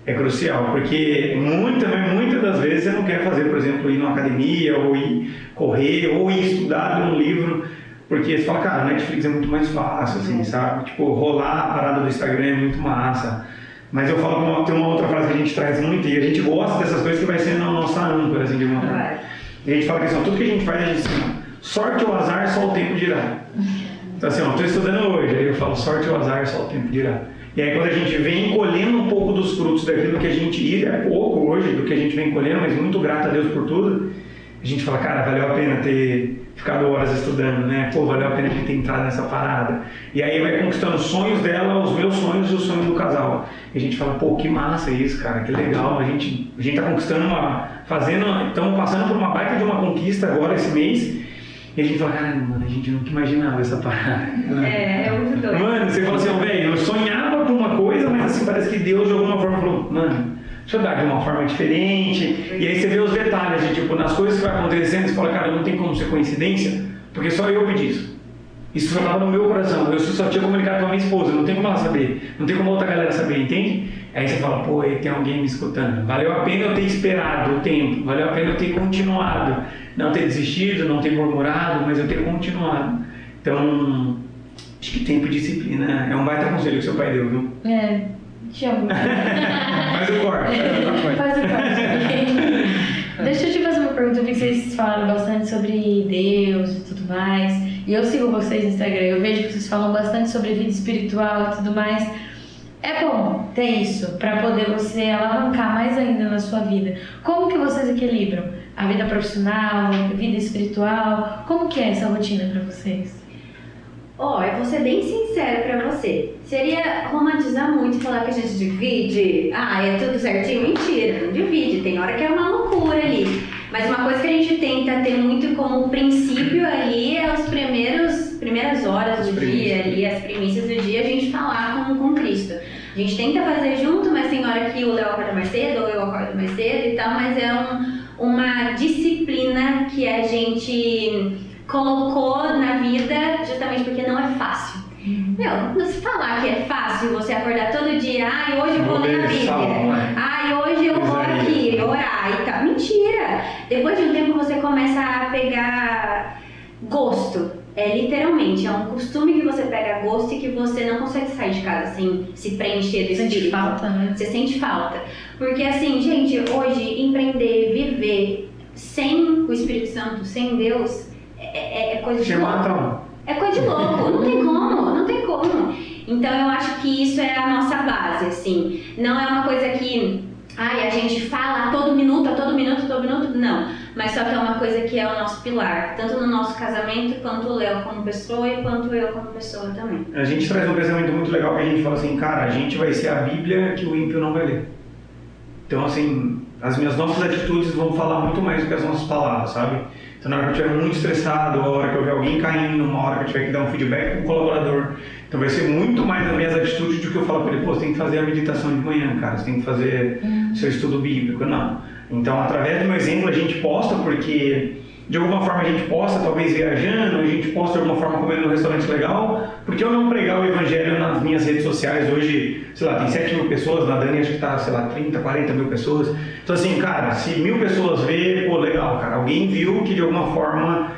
é crucial, porque muitas das vezes você não quer fazer, por exemplo, ir numa academia, ou ir correr, ou ir estudar de um livro, porque você fala, cara, Netflix é muito mais fácil, assim, sabe? Tipo, rolar a parada do Instagram é muito massa. Mas eu falo que tem uma outra frase que a gente traz muito, e a gente gosta dessas coisas que vai sendo a nossa âncora, assim, de uma forma. E a gente fala que assim, tudo que a gente faz, a gente assim, sorte ou azar, só o tempo dirá. Então assim, estou estudando hoje, aí eu falo sorte ou azar, só o tempo dirá. E aí quando a gente vem colhendo um pouco dos frutos daquilo que a gente ia, é pouco hoje do que a gente vem colhendo, mas muito grato a Deus por tudo, a gente fala, cara, valeu a pena ter ficado horas estudando, né? Pô, valeu a pena a gente ter entrado nessa parada. E aí vai conquistando os sonhos dela, os meus sonhos e os sonhos do casal. E a gente fala, pô, que massa isso, cara, que legal. A gente tá conquistando estamos passando por uma baita de uma conquista agora esse mês. E a gente fala, cara, mano, a gente nunca imaginava essa parada. É muito doido. Mano, você fala assim, velho, eu sonhava com uma coisa, mas assim, parece que Deus de alguma forma falou, mano, deixa eu dar de uma forma diferente. E aí você vê os detalhes de tipo, nas coisas que vai acontecendo, você fala, cara, não tem como ser coincidência, porque só eu pedi isso. Isso só estava no meu coração, eu só tinha comunicado com a minha esposa, não tem como ela saber, não tem como outra galera saber, entende? Aí você fala, pô, aí tem alguém me escutando. Valeu a pena eu ter esperado o tempo, valeu a pena eu ter continuado, não ter desistido, não ter murmurado, mas eu ter continuado. Então, acho que tempo e disciplina é um baita conselho que seu pai deu, viu? Te amo. Faz o corte. Faz o corte. Deixa eu te fazer uma pergunta, eu vi que vocês falaram bastante sobre Deus e tudo mais. E eu sigo vocês no Instagram, eu vejo que vocês falam bastante sobre vida espiritual e tudo mais. É bom ter isso para poder você alavancar mais ainda na sua vida. Como que vocês equilibram a vida profissional, a vida espiritual? Como que é essa rotina para vocês? Eu vou ser bem sincero pra você. Seria romantizar muito e falar que a gente divide. É tudo certinho? Mentira, não divide. Tem hora que é uma loucura ali. Mas uma coisa que a gente tenta ter muito como princípio ali é as primeiras horas do dia, ali, as primícias do dia, a gente falar com Cristo. A gente tenta fazer junto, mas tem hora que o Léo acorda mais cedo ou eu acordo mais cedo e tal, mas é uma disciplina que a gente colocou na vida justamente porque não é fácil. Meu, se falar que é fácil você acordar todo dia, hoje eu vou ler a Bíblia, hoje eu vou aqui orar e tal. Mentira! Depois de um tempo você começa a pegar gosto. Literalmente, é um costume que você pega gosto e que você não consegue sair de casa sem se preencher do espírito. Sente falta, né? Você sente falta. Porque assim, gente, hoje empreender, viver sem o Espírito Santo, sem Deus, é coisa de louco. É coisa de louco, não tem como. Então eu acho que isso é a nossa base, assim. Não é uma coisa que a gente fala a todo minuto, não. Mas só que é uma coisa que é o nosso pilar, tanto no nosso casamento, quanto o Léo como pessoa e quanto eu como pessoa também. A gente traz um pensamento muito legal que a gente fala assim, cara, a gente vai ser a Bíblia que o ímpio não vai ler. Então assim, as nossas atitudes vão falar muito mais do que as nossas palavras, sabe? Então na hora que eu estiver muito estressado, a hora que eu ver alguém caindo, uma hora que eu tiver que dar um feedback para um colaborador, então vai ser muito mais as minhas atitudes do que eu falo para ele, pô, você tem que fazer a meditação de manhã, cara, você tem que fazer seu estudo bíblico, não. Então através do meu exemplo a gente posta, porque de alguma forma a gente posta, talvez viajando, a gente posta de alguma forma comendo num restaurante legal, porque eu não pregar o evangelho nas minhas redes sociais hoje, sei lá, tem 7 mil pessoas, na Dani acho que tá, sei lá, 30, 40 mil pessoas. Então assim, cara, se 1000 pessoas vê, pô, legal, cara, alguém viu que de alguma forma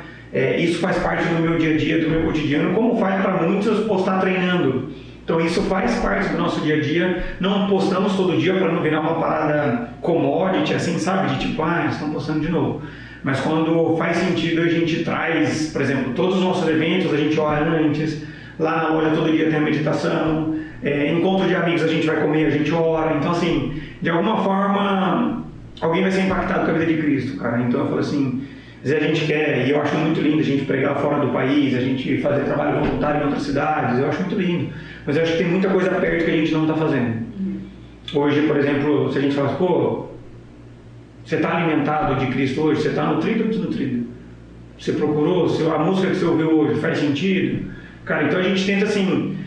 isso faz parte do meu dia a dia, do meu cotidiano, como faz para muitos postar treinando. Então isso faz parte do nosso dia a dia. Não postamos todo dia para não virar uma parada commodity, assim, sabe? De tipo, eles estão postando de novo. Mas quando faz sentido, a gente traz, por exemplo, todos os nossos eventos, a gente ora antes. Lá na loja todo dia tem a meditação. Encontro de amigos, a gente vai comer, a gente ora. Então assim, de alguma forma, alguém vai ser impactado com a vida de Cristo, cara. Então eu falo assim, às vezes a gente quer, e eu acho muito lindo a gente pregar fora do país, a gente fazer trabalho voluntário em outras cidades, eu acho muito lindo. Mas eu acho que tem muita coisa perto que a gente não está fazendo. Hoje, por exemplo, se a gente fala assim, pô, você está alimentado de Cristo hoje? Você está nutrido ou desnutrido? Você procurou? A música que você ouviu hoje faz sentido? Cara, então a gente tenta assim,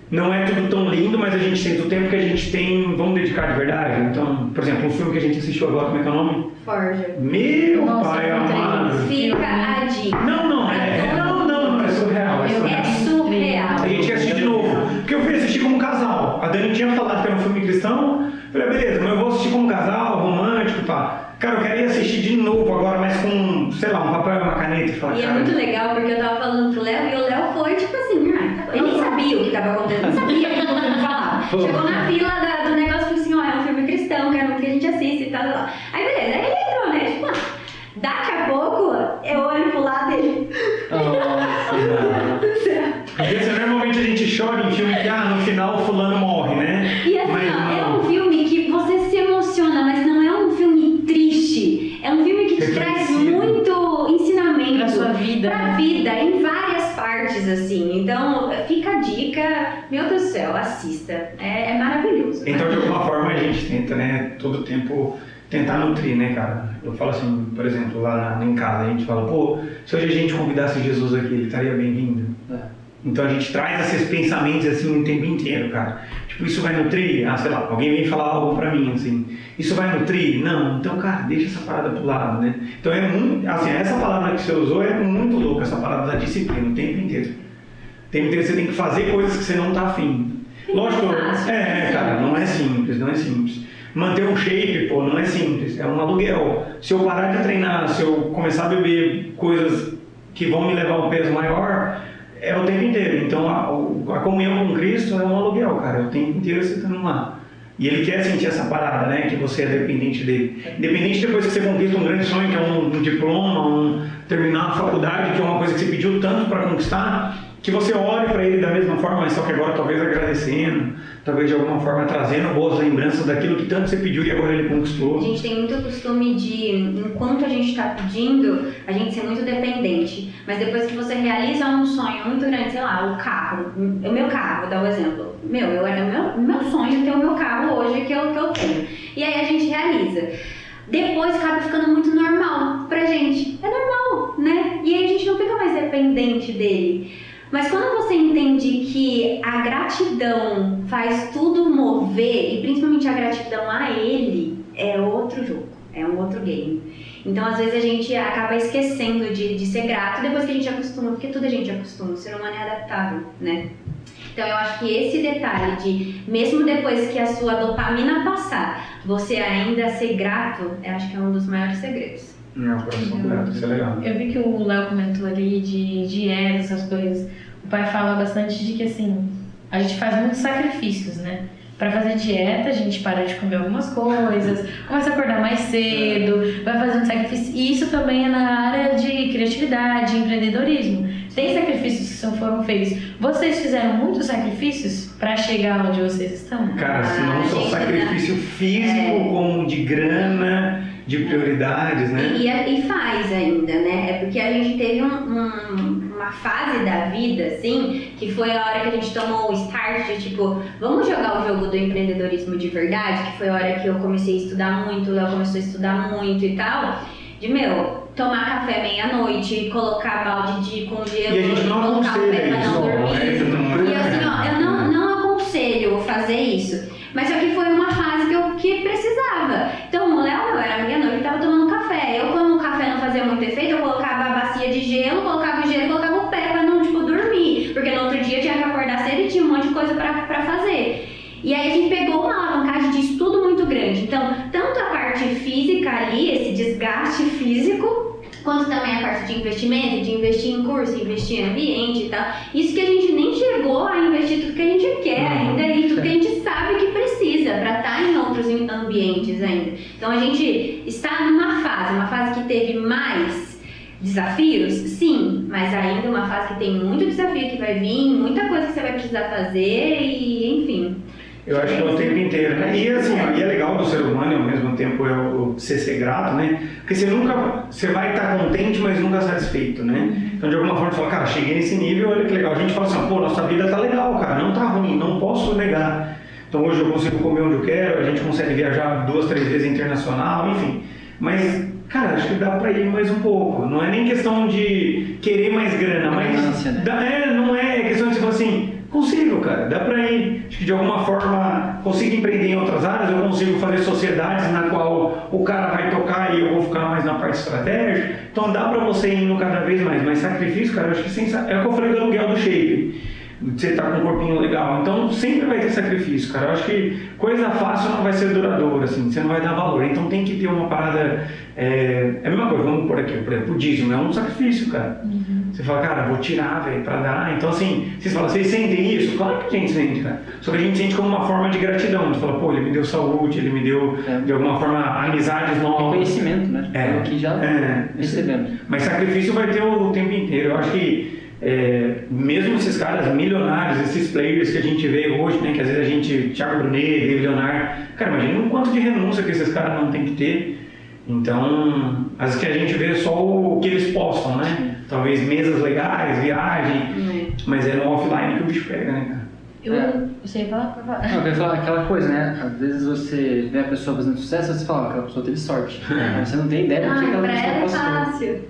não é tudo tão lindo, mas a gente tenta o tempo que a gente tem, vamos dedicar de verdade. Então, por exemplo, um filme que a gente assistiu agora, como é que é o nome? Forja. Meu Nossa, pai amado. Fica a dica. Não, é surreal. É surreal. A gente ia assistir de novo. Porque eu fui assistir como casal. A Dani tinha falado que era um filme cristão. Eu falei, beleza, mas eu vou assistir como casal, romântico e tal. Cara, eu queria ir assistir de novo agora, mas com, sei lá, um papel e uma caneta. E é muito legal porque eu tava falando pro Léo e o Léo foi tipo assim, ele nem sabia o que tava acontecendo, não sabia o que o filme falava. Chegou na fila do negócio e falou assim, é um filme cristão, que é um que a gente assiste e tal. Aí beleza, aí ele entrou, né? Tipo, daqui a pouco eu olho pro lado dele. Porque normalmente a gente chora em filme que no final o fulano morre, né? E assim, mas, é um filme que você se emociona, mas não é um filme triste. É um filme que te traz muito ensinamento pra sua vida. Pra vida, em várias partes, assim. Então, fica a dica, meu Deus do céu, assista. É maravilhoso. Então, de alguma forma, a gente tenta, né, todo tempo tentar nutrir, né, cara? Eu falo assim, por exemplo, lá em casa, a gente fala, pô, se hoje a gente convidasse Jesus aqui, ele estaria bem-vindo. Então a gente traz esses pensamentos assim o tempo inteiro, cara. Tipo, isso vai nutrir? Sei lá, alguém vem falar algo pra mim, assim. Isso vai nutrir? Não. Então, cara, deixa essa parada pro lado, né? Então é muito, assim, essa palavra que você usou é muito louca, essa palavra da disciplina, o tempo inteiro. O tempo inteiro você tem que fazer coisas que você não tá afim. Lógico, cara, não é simples, não é simples. Manter um shape, pô, não é simples, é um aluguel. Se eu parar de treinar, se eu começar a beber coisas que vão me levar a um peso maior, é o tempo inteiro. Então a comunhão com Cristo é um aluguel, cara, é o tempo inteiro você estando lá. E Ele quer sentir essa parada, né, que você é dependente dele. Independente depois que você conquista um grande sonho, que é um diploma, terminar a faculdade, que é uma coisa que você pediu tanto para conquistar, que você olhe para Ele da mesma forma, mas só que agora talvez agradecendo, talvez de alguma forma trazendo boas lembranças daquilo que tanto você pediu e agora Ele conquistou. A gente tem muito costume de, enquanto a gente está pedindo, a gente ser muito dependente. Mas depois que você realiza um sonho muito grande, sei lá, o carro, o meu carro, vou dar um exemplo. Era meu sonho ter o meu carro hoje que eu tenho. E aí a gente realiza. Depois acaba ficando muito normal pra gente. É normal, né? E aí a gente não fica mais dependente dele. Mas quando você entende que a gratidão faz tudo mover, e principalmente a gratidão a Ele, é outro jogo, é um outro game. Então, às vezes, a gente acaba esquecendo de ser grato depois que a gente acostuma, porque tudo a gente acostuma, o ser humano é adaptável, né? Então, eu acho que esse detalhe de, mesmo depois que a sua dopamina passar, você ainda ser grato, eu acho que é um dos maiores segredos. Não, coração grato, isso é legal. Eu vi que o Léo comentou ali de dieta, essas coisas. O pai fala bastante de que, assim, a gente faz muitos sacrifícios, né? Pra fazer dieta, a gente para de comer algumas coisas, começa a acordar mais cedo, vai fazer um sacrifício. E isso também é na área de criatividade, empreendedorismo. Tem sacrifícios que foram feitos. Vocês fizeram muitos sacrifícios pra chegar onde vocês estão? Cara, se não só sacrifício físico, como de grana, de prioridades, né? E faz ainda, né? É porque a gente teve uma fase da vida, assim, que foi a hora que a gente tomou o start de tipo, vamos jogar o jogo do empreendedorismo de verdade, que foi a hora que eu comecei a estudar muito, o Léo começou a estudar muito e tal, de tomar café meia-noite, colocar balde com gelo, e a gente não colocar o pé pra isso, não dormir. E assim, eu não aconselho fazer isso. Mas só que foi uma fase que precisava. Então, o Léo, era meia-noite, tava tomando café. Eu, quando o café não fazia muito efeito, eu colocava a bacia de gelo, colocava o gelo e colocava o pé pra não, dormir. Porque no outro dia eu tinha que acordar cedo e tinha um monte de coisa pra fazer. E aí a gente pegou uma alavancagem de estudo muito grande. Então, tanto a parte física ali, esse desgaste físico, quanto também a parte de investimento, de investir em curso, investir em ambiente e tal. Isso que a gente nem chegou a investir tudo que a gente quer ainda e tudo que a gente sabe que precisa para estar em outros ambientes ainda. Então a gente está numa fase que teve mais desafios, sim, mas ainda uma fase que tem muito desafio que vai vir, muita coisa que você vai precisar fazer e enfim. Eu acho que é o tempo inteiro, né? E assim, ó, e é legal do ser humano e ao mesmo tempo é o ser grato, né? Porque você vai estar contente, mas nunca satisfeito, né? Então de alguma forma você fala, cara, cheguei nesse nível, olha que legal. A gente fala assim, pô, nossa vida tá legal, cara, não tá ruim, não posso negar. Então hoje eu consigo comer onde eu quero, a gente consegue viajar 2, 3 vezes internacional, enfim. Mas, cara, acho que dá pra ir mais um pouco. Não é nem questão de querer mais grana, mas... Né? Não é questão de você falar assim, consigo, cara, dá pra ir. Acho que de alguma forma consigo empreender em outras áreas, eu consigo fazer sociedades na qual o cara vai tocar e eu vou ficar mais na parte estratégica. Então dá pra você ir indo cada vez mais. Mas sacrifício, cara, eu acho que é o que eu falei do aluguel do shape. Você tá com um corpinho legal, então sempre vai ter sacrifício, cara. Eu acho que coisa fácil não vai ser duradoura, assim, você não vai dar valor. Então tem que ter uma parada. É a mesma coisa, vamos por aqui, por exemplo, o dízimo é um sacrifício, cara. Você fala, cara, vou tirar, velho, pra dar. Então, assim, vocês falam, vocês sentem isso? Claro que a gente sente, cara. Só que a gente sente como uma forma de gratidão. Você fala, pô, ele me deu saúde, ele me deu, de alguma forma, amizades novas. Reconhecimento, né? É o que já recebemos. Mas sacrifício vai ter o tempo inteiro. Eu acho que, mesmo esses caras milionários, esses players que a gente vê hoje, né, que às vezes a gente, Thiago Brunet, Leonardo, cara, imagina o quanto de renúncia que esses caras não tem que ter. Então, às vezes que a gente vê só o que eles postam, né? Talvez mesas legais, viagem, mas é no offline que o bicho pega, né, cara? Você ia falar? Não, eu ia falar aquela coisa, né? Às vezes você vê a pessoa fazendo sucesso e você fala, aquela pessoa teve sorte. Mas você não tem ideia do que aquela pra pessoa ela é passou. fácil.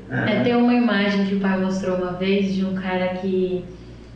Tem uma imagem que o pai mostrou uma vez de um cara que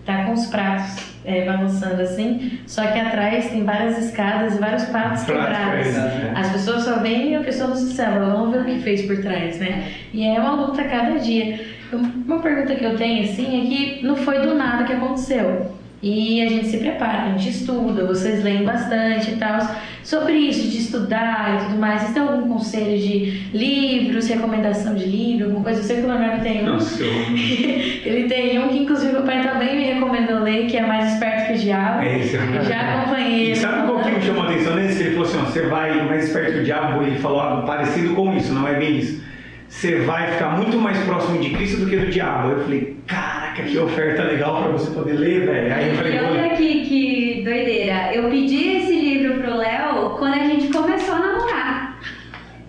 tá com os pratos balançando assim, só que atrás tem várias escadas e vários pratos quebrados. As pessoas só veem a pessoa no céu, elas não vê o que fez por trás, né? E é uma luta a cada dia. Uma pergunta que eu tenho assim é que não foi do nada que aconteceu. E a gente se prepara, a gente estuda, vocês leem bastante e tal. Sobre isso, de estudar e tudo mais, vocês têm algum conselho de livros, recomendação de livro, alguma coisa? Eu sei que o Leonardo tem um. Nossa, Ele tem um que inclusive o pai também me recomendou ler, que é Mais Esperto que o Diabo. Esse é Eu já acompanhei. E sabe qual que me chamou a atenção nesse? Ele falou assim, ó, você vai mais esperto que o diabo, ele falou algo parecido com isso, não é bem isso. Você vai ficar muito mais próximo de Cristo do que do diabo. Eu falei, caraca, que oferta legal pra você poder ler, velho. Aí eu falei, E olha que doideira. Eu pedi esse livro pro Léo quando a gente começou a namorar.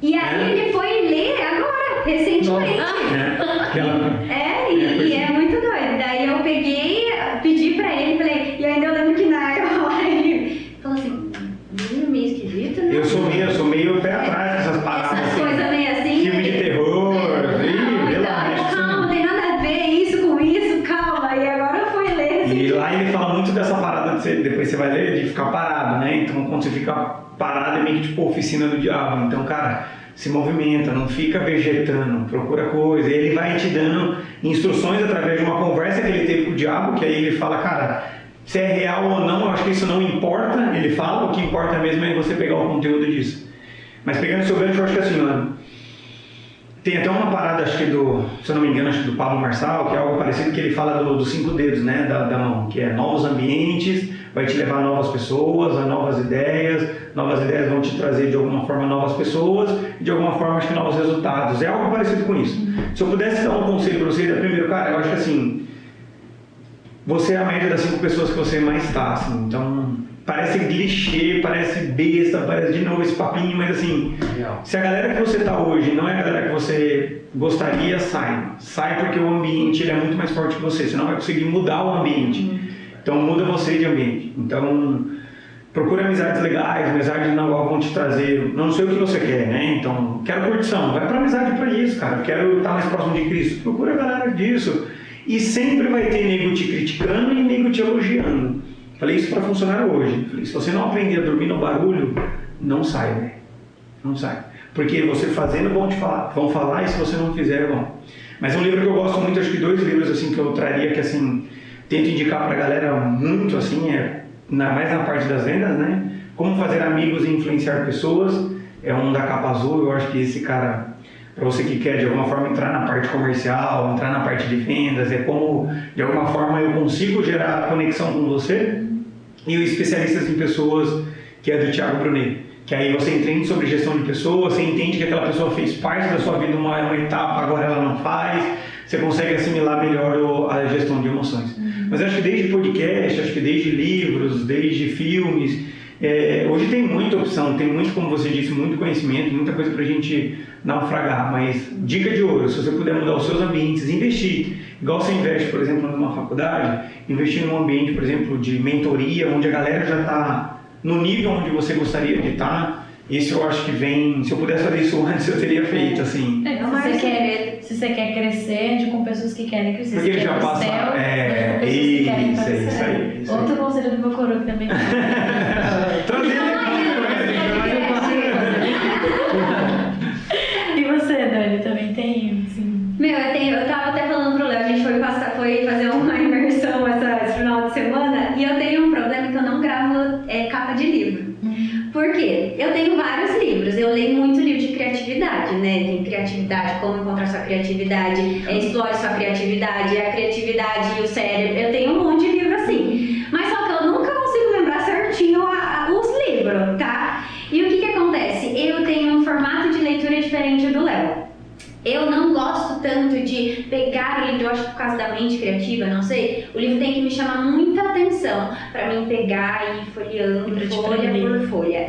E aí ele foi ler agora, recentemente. E é muito doido. Daí eu peguei, pedi pra ele, falei, e ainda eu lembro que na hora ele falou assim, meio esquisito, né? eu sou meio pé atrás dessas paradas. Essas assim, coisas meio assim. filme de terror, Calma, não tem nada a ver isso com isso, calma. E agora eu fui ler. E lá ele fala muito dessa parada, depois você vai ler, de ficar parado, né? Então quando você fica parado é meio que tipo oficina do diabo. Então, cara, se movimenta, não fica vegetando, procura coisa. E ele vai te dando instruções através de uma conversa que ele teve com o diabo, que aí ele fala, cara, se é real ou não, eu acho que isso não importa. Ele fala, o que importa mesmo é você pegar o conteúdo disso. Mas pegando o seu gancho, eu acho que assim, mano, tem até uma parada, acho que se eu não me engano, acho que do Pablo Marçal, que é algo parecido, que ele fala dos 5 dedos, né, da mão, que é novos ambientes, vai te levar a novas pessoas, a novas ideias vão te trazer de alguma forma novas pessoas, e de alguma forma acho que novos resultados. É algo parecido com isso. Se eu pudesse dar um conselho para vocês, primeiro, cara, eu acho que assim, você é a média das 5 pessoas que você mais está, assim, então parece clichê, parece besta, parece de novo esse papinho, mas assim, se a galera que você está hoje não é a galera que você gostaria, sai porque o ambiente ele é muito mais forte que você não vai conseguir mudar o ambiente, então muda você de ambiente. Então procura amizades legais, amizades na qual vão te trazer, não sei o que você quer, né? Então quero curtição, vai para amizade para isso, cara, quero estar mais próximo de Cristo, procura a galera disso. E sempre vai ter nego te criticando e nego te elogiando. Falei isso para funcionar hoje. Falei, se você não aprender a dormir no barulho, não sai, velho. Não sai. Porque você fazendo vão falar, e se você não fizer, vão. Mas um livro que eu gosto muito, acho que 2 livros assim que eu traria, que assim, tento indicar pra galera muito, assim, mais na parte das vendas, né? Como fazer amigos e influenciar pessoas. É um da capa azul, eu acho que esse cara Para você que quer de alguma forma entrar na parte comercial, entrar na parte de vendas, é como de alguma forma eu consigo gerar conexão com você. E o Especialistas em Pessoas, que é do Thiago Brunet, que aí você entende sobre gestão de pessoas, você entende que aquela pessoa fez parte da sua vida uma etapa, agora ela não faz, você consegue assimilar melhor a gestão de emoções. Mas acho que desde podcast, acho que desde livros, desde filmes, hoje tem muita opção, tem muito, como você disse, muito conhecimento, muita coisa pra gente naufragar, mas dica de ouro, se você puder mudar os seus ambientes, investir, igual você investe, por exemplo, numa faculdade, investir num ambiente, por exemplo, de mentoria, onde a galera já está no nível onde você gostaria de estar. Isso eu acho que vem, se eu pudesse fazer isso antes, eu teria feito, assim. Se você quer crescer, de com pessoas que querem crescer. Porque ele já passa. Isso aí. Outro conselho do meu coroa também. E você, Dani, também tem, assim... Eu tava até falando pro Léo, a gente foi fazer uma imersão esse final de semana e eu tenho um problema que eu não gravo capa de livro. Por quê? Eu tenho vários livros, eu leio muito livro de criatividade, né? Tem criatividade, como encontrar sua criatividade, explore sua criatividade, a criatividade e o cérebro. Eu tenho um monte de livro assim. Mas só que eu nunca consigo lembrar certinho os livros, tá? E o que acontece? Eu tenho um formato de leitura diferente do Léo. Eu não gosto tanto de pegar o livro, eu acho que por causa da mente criativa, não sei, o livro tem que me chamar muita atenção pra mim pegar e ir folheando folha por folha,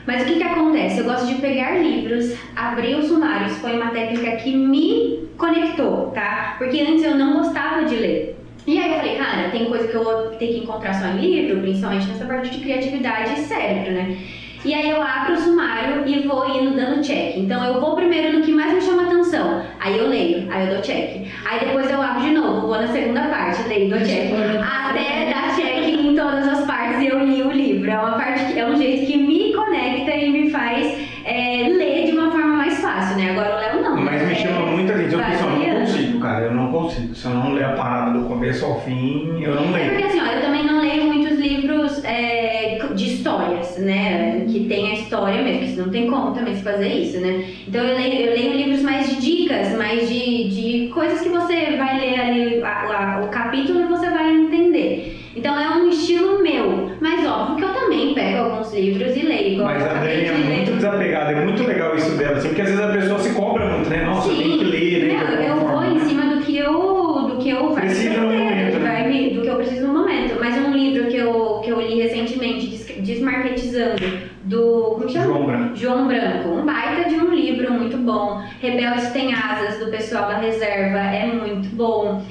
Mas o que acontece? Eu gosto de pegar livros, abrir os sumários, foi uma técnica que me conectou, tá? Porque antes eu não gostava de ler. E aí eu falei, cara, tem coisa que eu vou ter que encontrar só em livro, principalmente nessa parte de criatividade e cérebro, né? E aí eu abro o sumário e vou indo dando check. Então eu vou primeiro no que mais me chama atenção, aí eu leio, aí eu dou check. Aí depois eu abro de novo, vou na segunda parte, leio, dou check. Até dar check em todas as partes e eu li o livro. É um jeito que me conecta e me faz ler de uma forma mais fácil, né? Agora o Léo não. Mas me chama muita atenção, porque eu não consigo, cara. Eu não consigo. Se eu não ler a parada do começo ao fim, eu não leio. Porque assim, ó, eu também não leio muitos livros de histórias, né? Que tem a história mesmo, porque não tem como também se fazer isso, né? Então eu leio livros mais de dicas, mais de coisas que você vai ler ali o capítulo e você vai entender. Então é um estilo meu, mas óbvio que eu também pego alguns livros e leio. Igual mas a Dani é muito desapegada, é muito legal isso dela, assim, porque às vezes a pessoa se cobra muito, né? Nossa, sim, tem que ler, né? Eu vou em cima do que eu preciso no momento, né? do que eu preciso no momento. Mas um livro que eu li recentemente, Desmarketizando, do João Branco, um baita de um livro muito bom. Rebeldes Têm Asas, do pessoal da Reserva, é muito bom.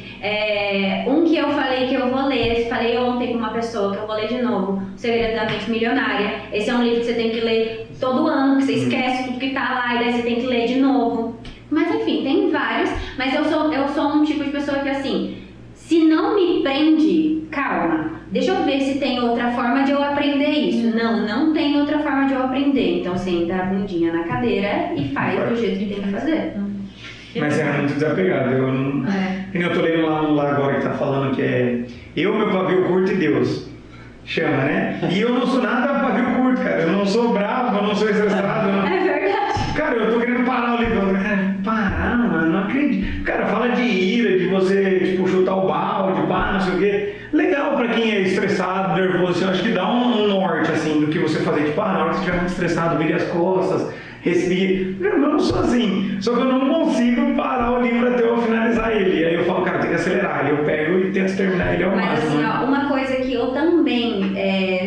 Um que eu falei que eu vou ler, falei ontem com uma pessoa que eu vou ler de novo, O Segredo da Mente Milionária. Esse é um livro que você tem que ler todo ano, que você esquece tudo que tá lá e daí você tem que ler de novo. Mas enfim, tem vários, mas eu sou um tipo de pessoa que assim, se não me prende, calma, deixa eu ver se tem outra forma de eu aprender isso. Não tem outra forma de eu aprender. Então senta a bundinha na cadeira e faz do jeito que tem que fazer. Mas é muito desapegado. Eu tô lendo lá agora que tá falando que é Eu, Meu Pavio Curto e Deus. Chama, né? E eu não sou nada pavio curto, cara. Eu não sou bravo, eu não sou estressado. É verdade. Cara, eu tô querendo parar o livro. Cara, parar, mano, não acredito. Cara, fala de ira, de você, tipo, chutar o balde, pá, não sei o quê. Legal pra quem é estressado, nervoso, assim, eu acho que dá um norte, assim, do que você fazer. Tipo, na hora que você estiver muito estressado, vire as costas, respire. Eu não sou assim. Só que eu não consigo parar o livro até eu finalizar ele. E aí eu falo, cara, tem que acelerar. E eu pego e tento terminar ele ao máximo. Mas assim, ó, uma coisa que eu também,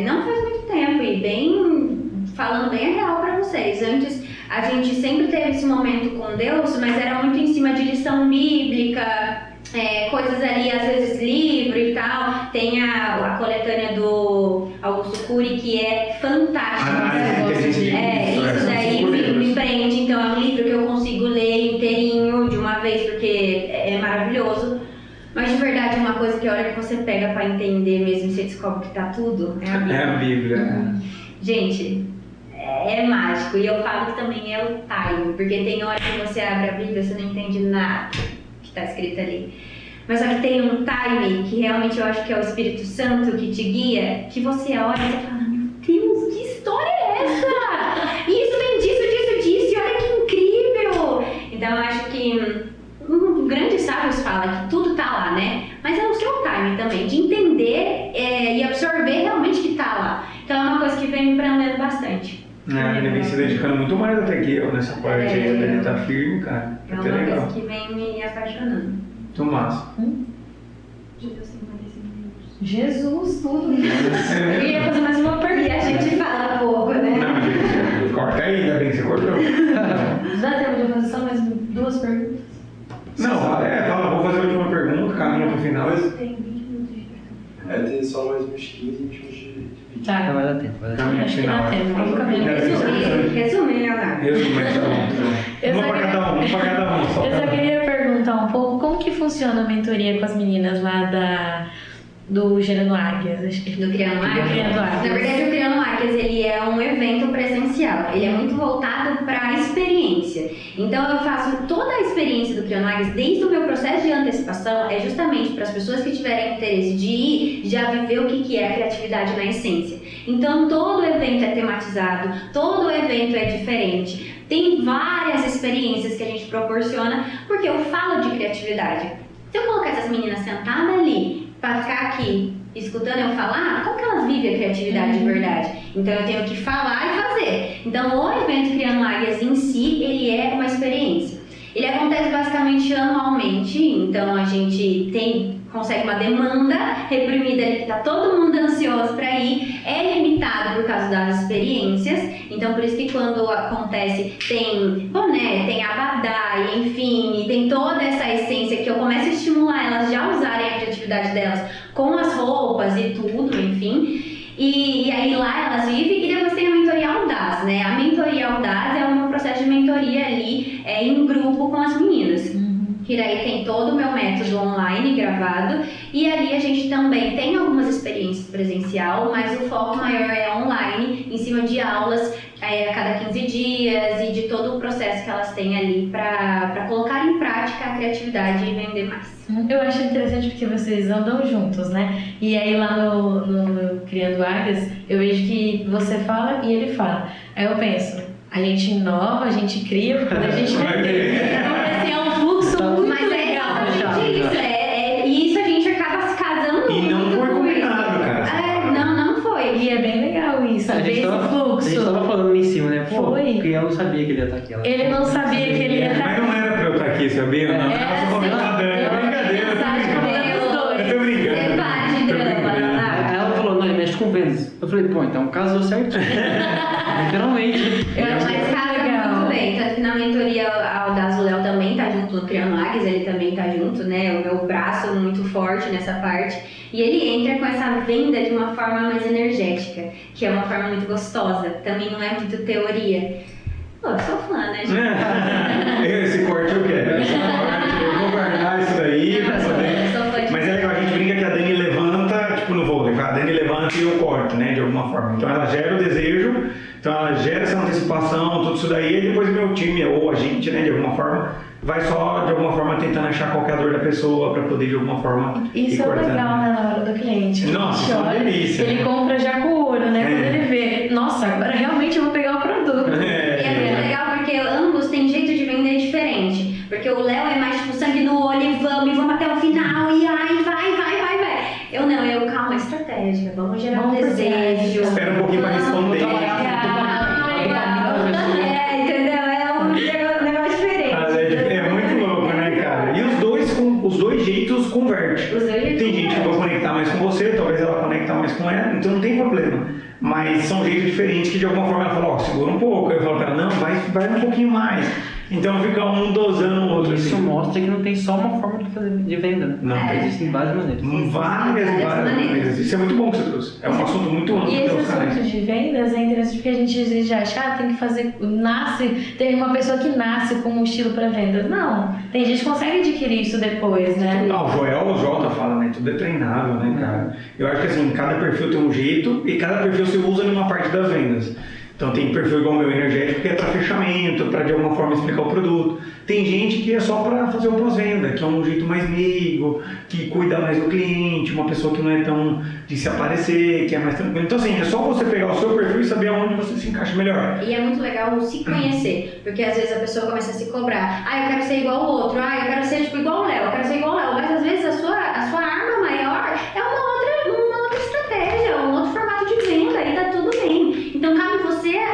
não faz muito tempo, e falando bem a real pra vocês, antes a gente sempre teve esse momento com Deus, mas era muito em cima de lição bíblica, coisas ali, às vezes livro e tal. Tem a coletânea do Augusto Cury, que é fantástica. Isso daí me prende, então é um livro que eu consigo ler inteirinho de uma vez, porque é maravilhoso. Mas de verdade, uma coisa que a hora que você pega pra entender mesmo, você descobre que tá tudo, é a Bíblia. É a Bíblia. Gente, é mágico. E eu falo que também é o time, porque tem hora que você abre a Bíblia e você não entende nada que tá escrito ali. Mas só que tem um time que realmente eu acho que é o Espírito Santo que te guia, que você olha e você fala, meu Deus, que história é essa? E isso vem disso, e olha que incrível! que vem me prendendo bastante. Ele vem se dedicando muito mais até que eu nessa parte aí, ele tá firme, cara. É Até uma legal. coisa que vem me apaixonando. Muito massa. Jesus, tudo isso. Eu ia fazer mais uma pergunta. E a gente fala pouco, né? Não, gente, corta aí, ainda bem que você cortou. Dá tempo de eu fazer só mais 2 perguntas? Não, fala, vou fazer a última pergunta, caminha pro final. Tem 20 minutos de pergunta. Tem só mais uns 15 minutos de vídeo. Tá, Vai dar tempo, vai dar tempo. Caminha pro acho que final. dá tempo. Vamos caminhar. Resumir, Leonardo. Resumindo, tá Eu bom. só Uma pra cada um, só. Eu só queria perguntar um pouco como que funciona a mentoria com as meninas lá do Gerando Águias. Do Criando Águias? Criando Na Águias. verdade, o Criando Águias, ele é um evento presencial. Ele é muito voltado para a experiência. Então, eu faço toda a experiência do Criando Águias, desde o meu processo de antecipação, é justamente para as pessoas que tiverem interesse de ir, já viver o que é a criatividade na essência. Então, todo o evento é tematizado, todo o evento é diferente. Tem várias experiências que a gente proporciona, porque eu falo de criatividade. Se eu colocar essas meninas sentadas ali, para ficar aqui escutando eu falar, como que elas vivem a criatividade de verdade? Então eu tenho que falar e fazer. Então o evento Criando Águias em si, ele é uma experiência. Ele acontece basicamente anualmente, então a gente consegue uma demanda reprimida ali que está todo mundo ansioso para ir, é limitado por causa das experiências, então por isso que quando acontece tem boné, tem abadá, enfim, e tem toda essa essência que eu começo a estimular elas já usarem a criatividade delas com as roupas e tudo, enfim. E aí lá elas vivem e depois tem a mentoria audaz, né? A mentoria audaz é um processo de mentoria ali em grupo com as meninas. Que daí tem todo o meu método online gravado e ali a gente também tem algumas experiências presencial, mas o foco maior é online, em cima de aulas a cada 15 dias e de todo o processo que elas têm ali para colocar em prática a criatividade e vender mais. Eu acho interessante porque vocês andam juntos, né? E aí lá no Criando Águias, eu vejo que você fala e ele fala. Aí eu penso, a gente inova, a gente cria, quando a gente vai ter. É um fluxo muito Mas é legal. exatamente isso, e isso a gente acaba se casando E não muito foi com combinado, isso. cara. Não foi. E é bem legal isso, ver esse A gente fluxo. tava falando em cima, né? Pô, Foi. porque eu não sabia que ele ia estar aqui. Ele não sabia que ele ia estar Mas não era pra eu estar aqui, sabia? Não, É, era só comentar a Dani. É brincadeira, eu tô brincando. Eu tô brincando. Separe de Tô drama, brincando. Leonardo. Aí ela falou, não, ele mexe com vendas. Eu falei, pô, então casou certinho. Literalmente. Mas casa muito bem, tanto que na mentoria Audaz, o Léo também tá junto no Criando Águias, ele também tá junto, né? O meu braço muito forte nessa parte. E ele entra com essa venda de uma forma mais energética, que é uma forma muito gostosa, também não é muito teoria. Pô, eu sou fã, né, gente? Esse corte eu quero. Esse corte, eu vou guardar isso daí pra poder. Eu sou fã de Mas é legal, a gente brinca que a Dani levanta, tipo no vôlei, a Dani levanta e eu corto, né, de alguma forma. Então ela gera o desejo, então ela gera essa antecipação, tudo isso daí, e depois meu time, ou a gente, né, de alguma forma, vai só de alguma forma tentando achar qual que é a dor da pessoa pra poder de alguma forma Isso ir é cortando. legal, né, na hora do cliente. Nossa, A gente isso é uma olha, delícia, ele né? compra já com o olho, né? É. Quando ele vê, nossa, agora realmente eu vou pegar o produto. E é muito legal porque ambos têm jeito de vender diferente. Porque o Léo é mais tipo sangue no olho e vamos até o final e aí vai. Eu não, calma, estratégia, vamos gerar um desejo. Espera um pouquinho pra responder. Legal. Entendeu? É um negócio diferente. Mas é muito louco, né, cara? E os dois jeitos convertem. Os dois jeitos Tem gente que vai conectar mais com você, talvez ela conectar mais com ela, então não tem problema. Mas são jeitos diferentes que de alguma forma ela fala, ó, segura um pouco. Eu falo pra ela, não, vai um pouquinho mais. Então fica um dosando o outro. Isso assim. mostra que não tem só uma forma de venda, né? Não, Existem várias maneiras. Várias maneiras. Isso é muito bom que você trouxe. É um assunto muito amplo. E então, esse cara. assunto de vendas é interessante porque a gente às vezes já acha, tem que fazer, tem uma pessoa que nasce com um estilo para vendas. Não, tem gente que consegue adquirir isso depois, né? O Jota fala, né? Tudo é treinável, né, cara? Eu acho que assim, cada perfil tem um jeito e cada perfil se usa numa parte das vendas. Então tem perfil igual o meu energético que é para fechamento, para de alguma forma explicar o produto. Tem gente que é só para fazer o pós-venda, que é um jeito mais meigo, que cuida mais do cliente, uma pessoa que não é tão de se aparecer, que é mais tranquilo. Então assim, é só você pegar o seu perfil e saber aonde você se encaixa melhor. E é muito legal se conhecer, porque às vezes a pessoa começa a se cobrar. Eu quero ser igual o outro. Eu quero ser tipo igual o Léo, eu quero ser igual o Léo. Mas às vezes a sua arma maior é uma outra estratégia, um outro formato de venda e tá tudo bem.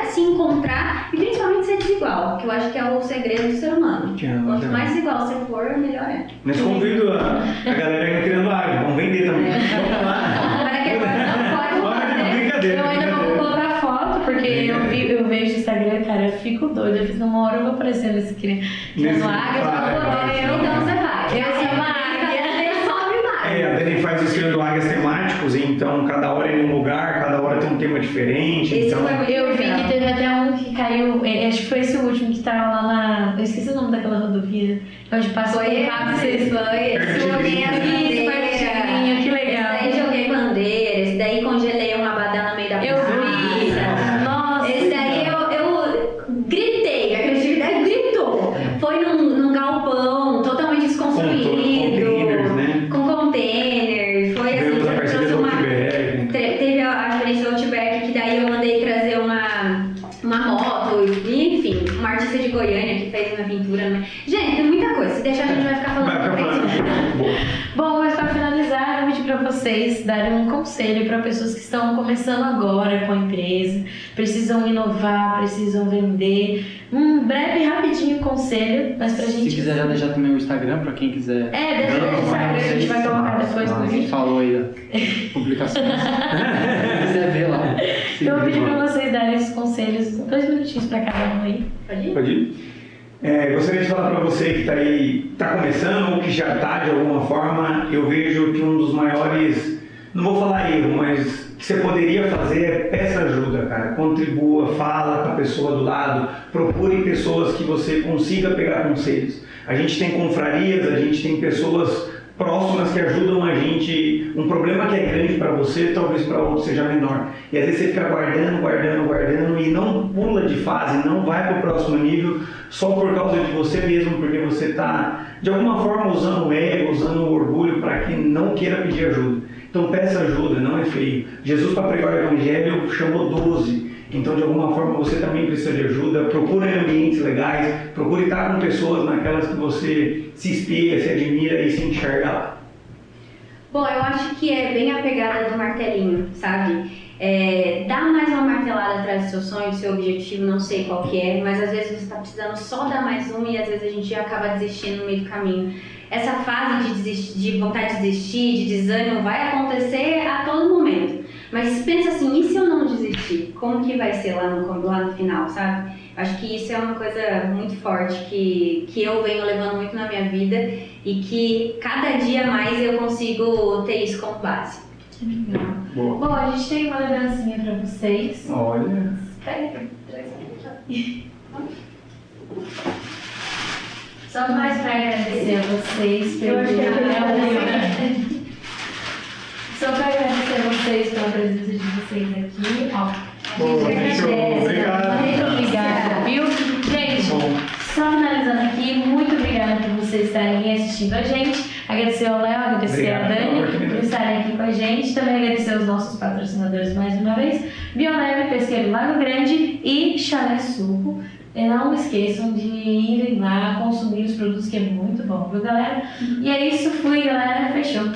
se encontrar e principalmente ser desigual, que eu acho que é o segredo do ser humano. Quanto mais desigual você for, melhor é. Mas convido a galera aí criando água, vamos vender também. Vamos lá. Para que agora não pode fazer. Brincadeira. Eu ainda vou colocar foto, porque eu vejo o Instagram, cara, eu fico doida. Eu fiz uma hora, eu vou aparecer nesse criando águia, Então você vai. Eu sou uma águia. A Dani faz os criando águias temáticos, então cada hora é em um lugar, cada hora tem um tema diferente. Esse Então, foi muito Eu vi legal. que teve até um que caiu, acho que foi esse último que tava lá na. Eu esqueci o nome daquela rodovia, onde passou Foi o carro. esse, joguei a Isso, bandeira. que legal. Esse daí joguei bandeira, esse daí congelei um abadá no meio da Eu vi. praça. Nossa. Esse daí eu gritei, a criatividade gritou. Foi num galpão totalmente desconstruído, containers, né? com container. Foi assim, Tivemos a parceria trouxe do uma. Outback. Teve a experiência do Outback, que daí eu mandei trazer uma moto, e, enfim, uma artista de Goiânia que fez uma pintura. Né? Gente, tem muita coisa. Se deixar, a gente vai ficar falando. Vai ficar falando. Boa. Bom, mas para finalizar, eu vou pedir para vocês darem um conselho para pessoas que estão começando agora com a empresa, precisam inovar, precisam vender. Um breve, rapidinho conselho, mas pra gente. Se quiser já deixar também o Instagram pra quem quiser. Deixa o Instagram, a gente vai colocar depois no A gente vídeo. falou aí da publicação. Se quiser ver lá. Então eu vou pedir para vocês darem esses conselhos, 2 minutinhos para cada um aí. Pode ir? Pode ir? Gostaria de falar para você que está aí, está começando ou que já está de alguma forma, eu vejo que um dos maiores, não vou falar erro, mas que você poderia fazer é peça ajuda, cara. Contribua, fala com a pessoa do lado, procure pessoas que você consiga pegar conselhos. A gente tem confrarias, a gente tem pessoas próximas que ajudam a gente. Um problema que é grande para você, talvez para outro seja menor. E às vezes você fica guardando e não pula de fase, não vai para o próximo nível só por causa de você mesmo, porque você está de alguma forma usando o ego, usando o orgulho para que não queira pedir ajuda. Então peça ajuda, não é feio. Jesus, para pregar o Evangelho, chamou 12. Então, de alguma forma, você também precisa de ajuda. Procure ambientes legais, procure estar com pessoas naquelas que você se espelha, se admira e se enxerga lá. Bom, eu acho que é bem a pegada do martelinho, sabe? Dá mais uma martelada atrás do seu sonho, do seu objetivo, não sei qual que é, mas às vezes você está precisando só dar mais um e às vezes a gente acaba desistindo no meio do caminho. Essa fase de vontade de desistir, de desânimo, vai acontecer a todo momento. Mas pensa assim, e se eu não desistir? Como que vai ser lá no final, sabe? Acho que isso é uma coisa muito forte que eu venho levando muito na minha vida e que cada dia mais eu consigo ter isso como base. Boa. Bom, a gente tem uma lembrancinha pra vocês. Olha. Pega, traz aqui. Só mais pra agradecer a vocês Eu acho que é Só pra agradecer a vocês pela presença de vocês aqui. Ó, Boa, agradece. show. Obrigado. Muito obrigada, viu? Gente, Bom. só finalizando aqui, muito obrigada por vocês estarem assistindo a gente. Agradecer ao Léo, agradecer Obrigado a pela Dani oportunidade. por estarem aqui com a gente. Também agradecer aos nossos patrocinadores mais uma vez. Bioneve, Pesqueiro Lago Grande e Chalé Suco. E não esqueçam de irem lá consumir os produtos que é muito bom, viu, galera? E é isso, fui, galera. Fechou.